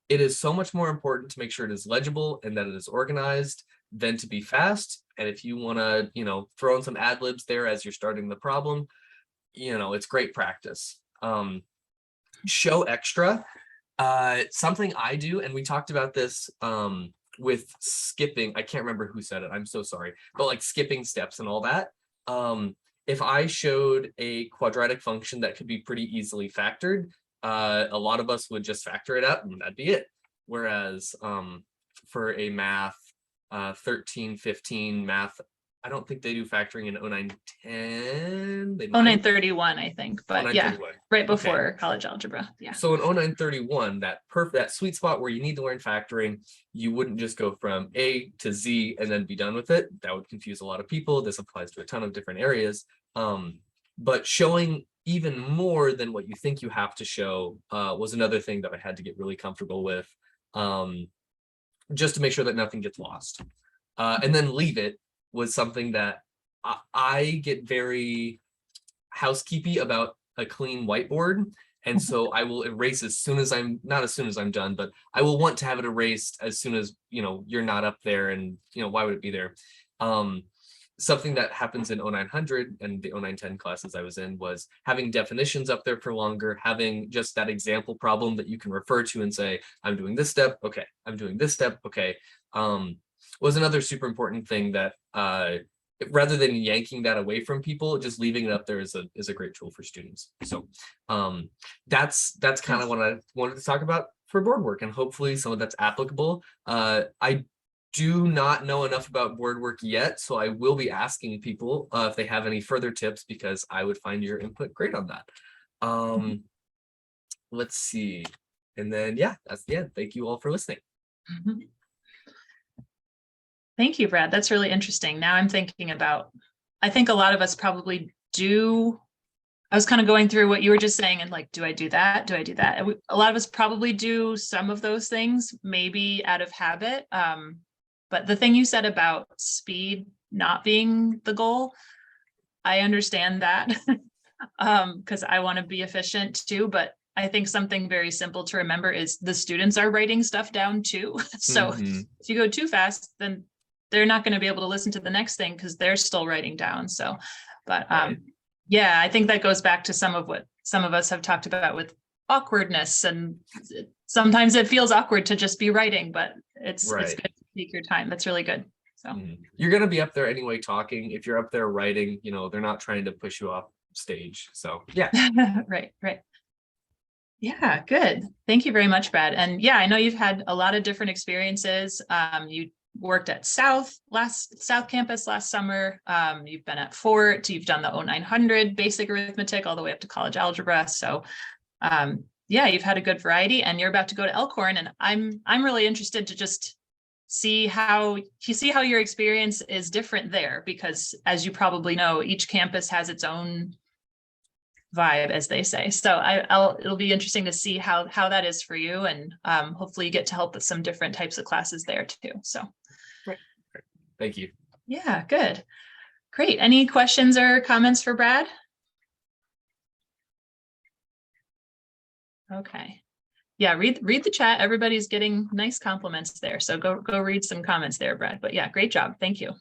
It is so much more important to make sure it is legible and that it is organized than to be fast. And if you want to, throw in some ad libs there as you're starting the problem, it's great practice. Show extra. Something I do, and we talked about this with skipping. I can't remember who said it. I'm so sorry. But like skipping steps and all that. If I showed a quadratic function that could be pretty easily factored, a lot of us would just factor it out and that'd be it. Whereas for a math 13, 15 math, I don't think they do factoring in 0910. 0931, I think, but yeah, 0931. right before college algebra. Yeah. So in 0931, that sweet spot where you need to learn factoring, you wouldn't just go from A to Z and then be done with it. That would confuse a lot of people. This applies to a ton of different areas. But showing even more than what you think you have to show was another thing that I had to get really comfortable with, just to make sure that nothing gets lost. And then leave it was something that I get very housekeepy about a clean whiteboard. And so I will erase as soon as not as soon as I'm done, but I will want to have it erased as soon as, you're not up there and, why would it be there? Something that happens in 0900 and the 0910 classes I was in was having definitions up there for longer, having just that example problem that you can refer to and say, I'm doing this step. Okay. I'm doing this step. Okay. Was another super important thing that rather than yanking that away from people, just leaving it up there is a great tool for students. So that's kind of what I wanted to talk about for board work, and hopefully some of that's applicable. I do not know enough about board work yet, so I will be asking people if they have any further tips, because I would find your input great on that. Let's see. And then, yeah, that's the end. Thank you all for listening. Thank you, Brad. That's really interesting. Now I'm thinking about, I think a lot of us probably do. I was kind of going through what you were just saying and like, do I do that? Do I do that? And a lot of us probably do some of those things, maybe out of habit. But the thing you said about speed not being the goal, I understand that because I want to be efficient too. But I think something very simple to remember is the students are writing stuff down too. So if you go too fast, then they're not going to be able to listen to the next thing because they're still writing down. So, but yeah, I think that goes back to some of what some of us have talked about with awkwardness, and sometimes it feels awkward to just be writing, but it's good to take your time. That's really good. So you're going to be up there anyway talking. If you're up there writing, they're not trying to push you off stage. So yeah. Right. Yeah, good. Thank you very much, Brad. And yeah, I know you've had a lot of different experiences. You worked at South Campus last summer. You've been at Fort, you've done the 0900 basic arithmetic all the way up to college algebra. So yeah, you've had a good variety, and you're about to go to Elkhorn, and I'm really interested to just see how your experience is different there, because as you probably know, each campus has its own vibe, as they say. So it'll be interesting to see how that is for you, and hopefully you get to help with some different types of classes there too. So thank you. Yeah, good. Great. Any questions or comments for Brad? Okay. Yeah, read the chat. Everybody's getting nice compliments there. So go read some comments there, Brad. But yeah, great job. Thank you.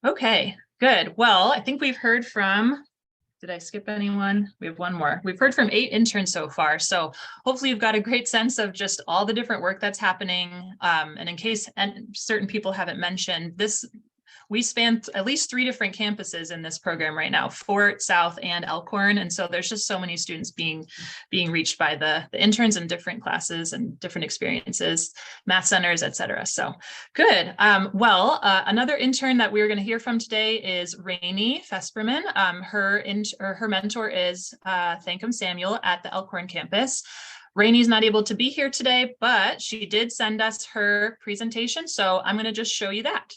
Okay, good. Well, I think we've heard from, did I skip anyone? We have one more. We've heard from 8 interns so far. So hopefully you've got a great sense of just all the different work that's happening. And in case certain people haven't mentioned this, we span at least 3 different campuses in this program right now, Fort, South, and Elkhorn. And so there's just so many students being reached by the interns in different classes and different experiences, math centers, et cetera. So good. Another intern that we're going to hear from today is Rainey Fesperman. Her mentor is Thankum Samuel at the Elkhorn campus. Rainey's not able to be here today, but she did send us her presentation. So I'm going to just show you that.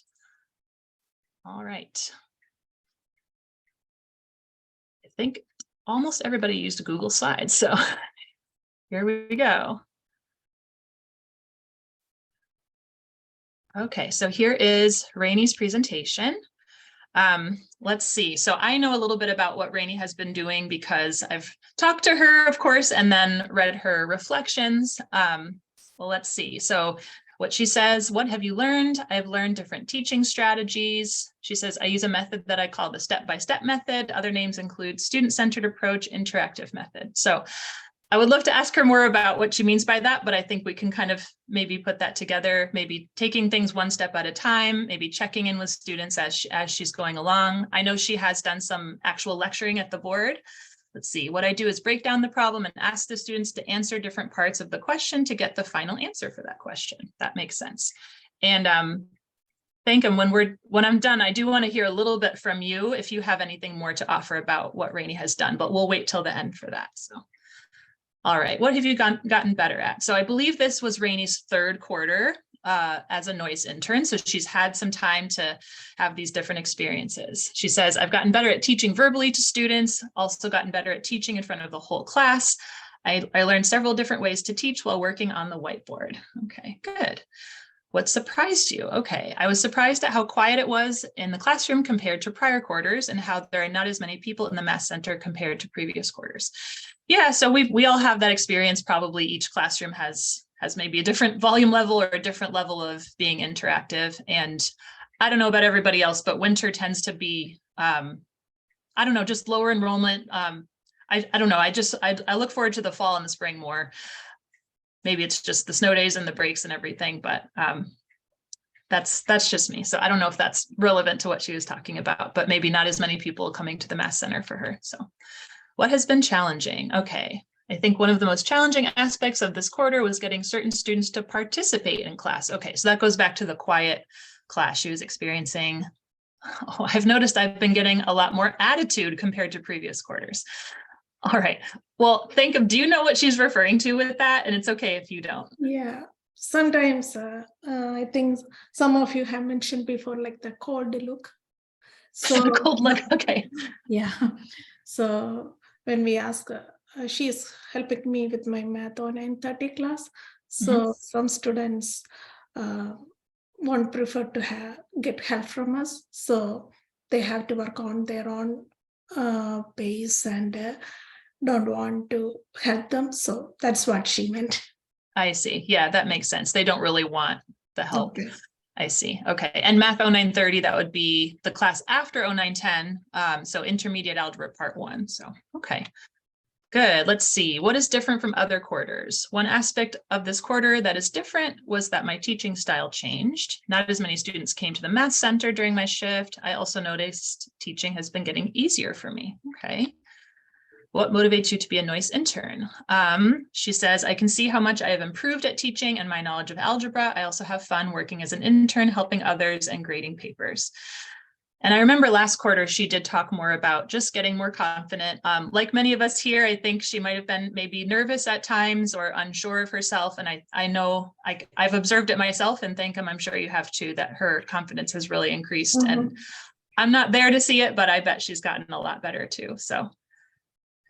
All right. I think almost everybody used Google Slides. So here we go. Okay, so here is Rainey's presentation. Let's see. So I know a little bit about what Rainey has been doing because I've talked to her, of course, and then read her reflections. Well, let's see. So what she says, what have you learned? I've learned different teaching strategies. She says, I use a method that I call the step-by-step method. Other names include student-centered approach, interactive method. So I would love to ask her more about what she means by that, but I think we can kind of maybe put that together, maybe taking things one step at a time, maybe checking in with students as she's going along. I know she has done some actual lecturing at the board. Let's see, what I do is break down the problem and ask the students to answer different parts of the question to get the final answer for that question. That makes sense. And Thankum, when I'm done, I do want to hear a little bit from you if you have anything more to offer about what Rainey has done, but we'll wait till the end for that. So. All right, what have you gotten better at? So I believe this was Rainey's 3rd quarter as a Noyce intern. So she's had some time to have these different experiences. She says, I've gotten better at teaching verbally to students, also gotten better at teaching in front of the whole class. I learned several different ways to teach while working on the whiteboard. Okay, good. What surprised you? Okay, I was surprised at how quiet it was in the classroom compared to prior quarters and how there are not as many people in the math center compared to previous quarters. Yeah, so we all have that experience. Probably each classroom has maybe a different volume level or a different level of being interactive. And I don't know about everybody else, but winter tends to be, I don't know, just lower enrollment. I don't know. I look forward to the fall and the spring more. Maybe it's just the snow days and the breaks and everything, but that's just me. So I don't know if that's relevant to what she was talking about, but maybe not as many people coming to the Math Center for her. So what has been challenging? Okay, I think one of the most challenging aspects of this quarter was getting certain students to participate in class. Okay, so that goes back to the quiet class she was experiencing. Oh, I've noticed I've been getting a lot more attitude compared to previous quarters. All right. Well, do you know what she's referring to with that? And it's okay if you don't. Yeah. Sometimes I think some of you have mentioned before, like the cold look. So the cold look. Okay. Yeah. So when we ask, she is helping me with my math on 9:30 class. So some students won't prefer to get help from us. So they have to work on their own pace and don't want to help them. So that's what she meant. I see. Yeah, that makes sense. They don't really want the help. Okay. I see. Okay. And math 0930, that would be the class after 0910. So intermediate algebra part 1. So, okay. Good. Let's see. What is different from other quarters? One aspect of this quarter that is different was that my teaching style changed. Not as many students came to the math center during my shift. I also noticed teaching has been getting easier for me. Okay. What motivates you to be a Noyce intern? She says, I can see how much I have improved at teaching and my knowledge of algebra. I also have fun working as an intern, helping others and grading papers. And I remember last quarter, she did talk more about just getting more confident. Like many of us here, I think she might have been maybe nervous at times or unsure of herself. And I know I've observed it myself and I'm sure you have too, that her confidence has really increased. And I'm not there to see it, but I bet she's gotten a lot better too. So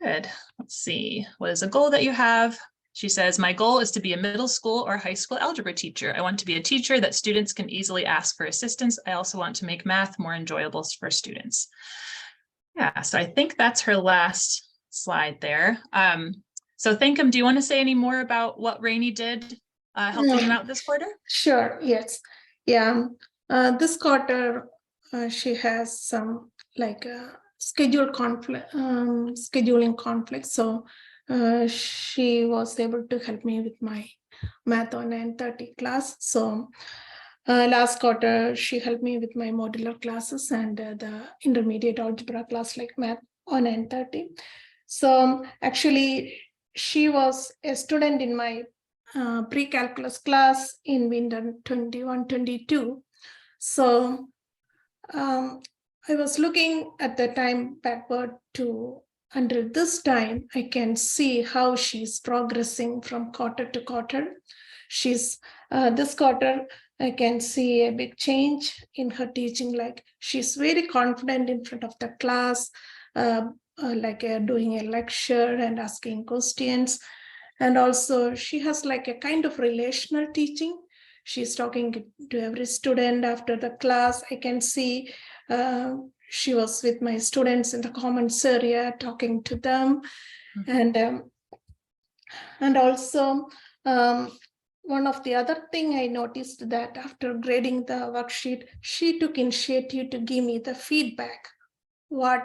good. Let's see. What is a goal that you have? She says, my goal is to be a middle school or high school algebra teacher. I want to be a teacher that students can easily ask for assistance. I also want to make math more enjoyable for students. Yeah, so I think that's her last slide there. So Thankum, do you want to say any more about what Rainey did helping you out this quarter? Sure, yes. Yeah, this quarter, she has some like scheduling conflict. So she was able to help me with my math on 9:30 class. So Last quarter, she helped me with my modular classes and the intermediate algebra class like math on N30. So actually, she was a student in my pre-calculus class in winter 21-22. So I was looking at the time backward to until this time, I can see how she's progressing from quarter to quarter. She's this quarter, I can see a big change in her teaching. Like she's very confident in front of the class, doing a lecture and asking questions. And also she has like a kind of relational teaching. She's talking to every student after the class. I can see she was with my students in the comments area talking to them. And also one of the other thing I noticed that after grading the worksheet, she took initiative to give me the feedback. What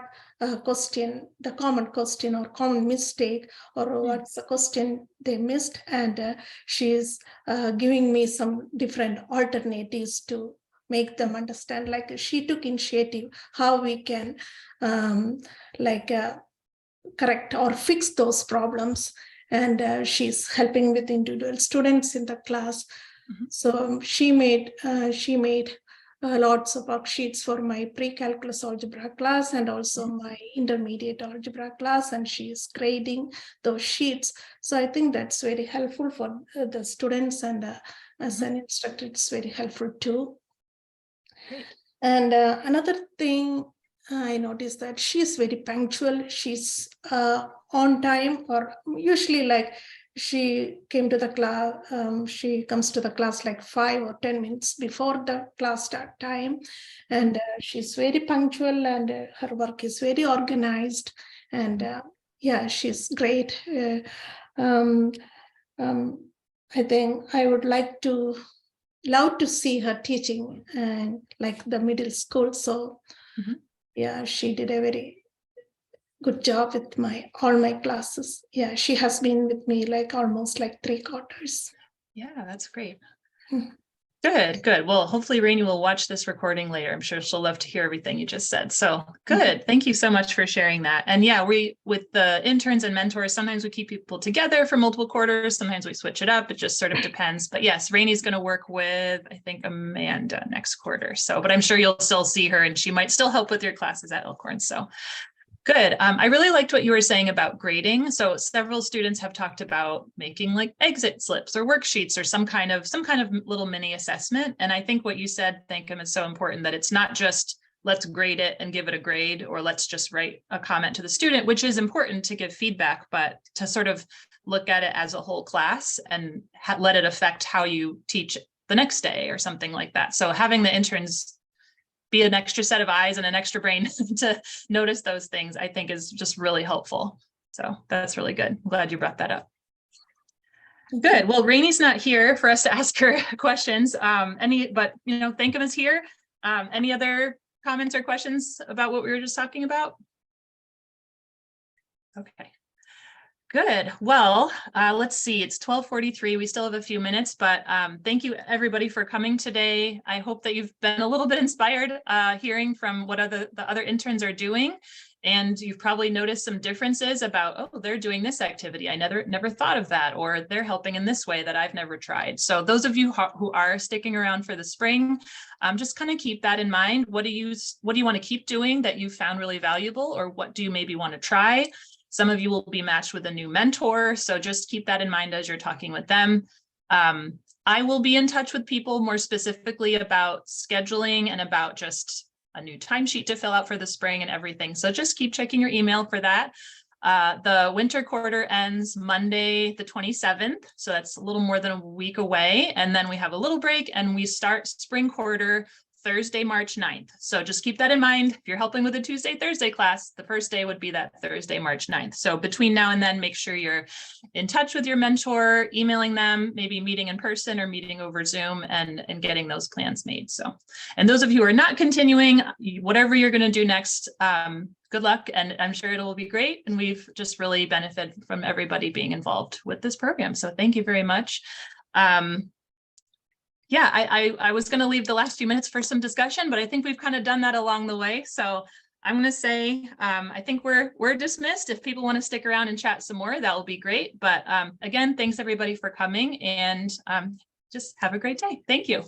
question, the common question or common mistake, or what's the question they missed. And she's giving me some different alternatives to make them understand. Like she took initiative how we can correct or fix those problems. And she's helping with individual students in the class. So she made lots of worksheets for my pre-calculus algebra class and also my intermediate algebra class, and she is grading those sheets. So I think that's very helpful for the students, and as an instructor, it's very helpful too. And another thing I noticed that she's very punctual. She's on time, or usually like she came to the class, she comes to the class like 5 or 10 minutes before the class start time. And she's very punctual, and her work is very organized. And yeah, she's great. I think I would love to see her teaching like the middle school. So yeah, she did a very good job with all my classes. Yeah, she has been with me like almost like 3 quarters. Yeah, that's great. Good. Well, hopefully Rainey will watch this recording later. I'm sure she'll love to hear everything you just said. So good. Thank you so much for sharing that. And yeah, with the interns and mentors, sometimes we keep people together for multiple quarters. Sometimes we switch it up. It just sort of depends. But yes, Rainey's going to work with, I think, Amanda next quarter. So, but I'm sure you'll still see her, and she might still help with your classes at Elkhorn. So good. I really liked what you were saying about grading. So several students have talked about making like exit slips or worksheets or some kind of little mini assessment. And I think what you said, Thankum, is so important, that it's not just let's grade it and give it a grade, or let's just write a comment to the student, which is important to give feedback, but to sort of look at it as a whole class and let it affect how you teach the next day or something like that. So having the interns be an extra set of eyes and an extra brain to notice those things, I think is just really helpful. So that's really good. I'm glad you brought that up. Good. Well, Rainey's not here for us to ask her questions. But Thankum is here. Any other comments or questions about what we were just talking about? Okay. Good. Well, let's see. It's 12:43. We still have a few minutes, but thank you everybody for coming today. I hope that you've been a little bit inspired hearing from what the other interns are doing. And you've probably noticed some differences about, oh, they're doing this activity. I never thought of that, or they're helping in this way that I've never tried. So those of you who are sticking around for the spring, just kind of keep that in mind. What do you want to keep doing that you found really valuable, or what do you maybe want to try? Some of you will be matched with a new mentor, so just keep that in mind as you're talking with them. I will be in touch with people more specifically about scheduling and about just a new timesheet to fill out for the spring and everything. So just keep checking your email for that. The winter quarter ends Monday, the 27th. So that's a little more than a week away. And then we have a little break and we start spring quarter Thursday, March 9th. So just keep that in mind. If you're helping with a Tuesday, Thursday class, the first day would be that Thursday, March 9th. So between now and then, make sure you're in touch with your mentor, emailing them, maybe meeting in person or meeting over Zoom, and getting those plans made. So, and those of you who are not continuing, whatever you're going to do next, good luck. And I'm sure it'll be great. And we've just really benefited from everybody being involved with this program. So thank you very much. Yeah, I was going to leave the last few minutes for some discussion, but I think we've kind of done that along the way. So I'm going to say, I think we're dismissed. If people want to stick around and chat some more, that will be great. But again, thanks everybody for coming, and just have a great day. Thank you.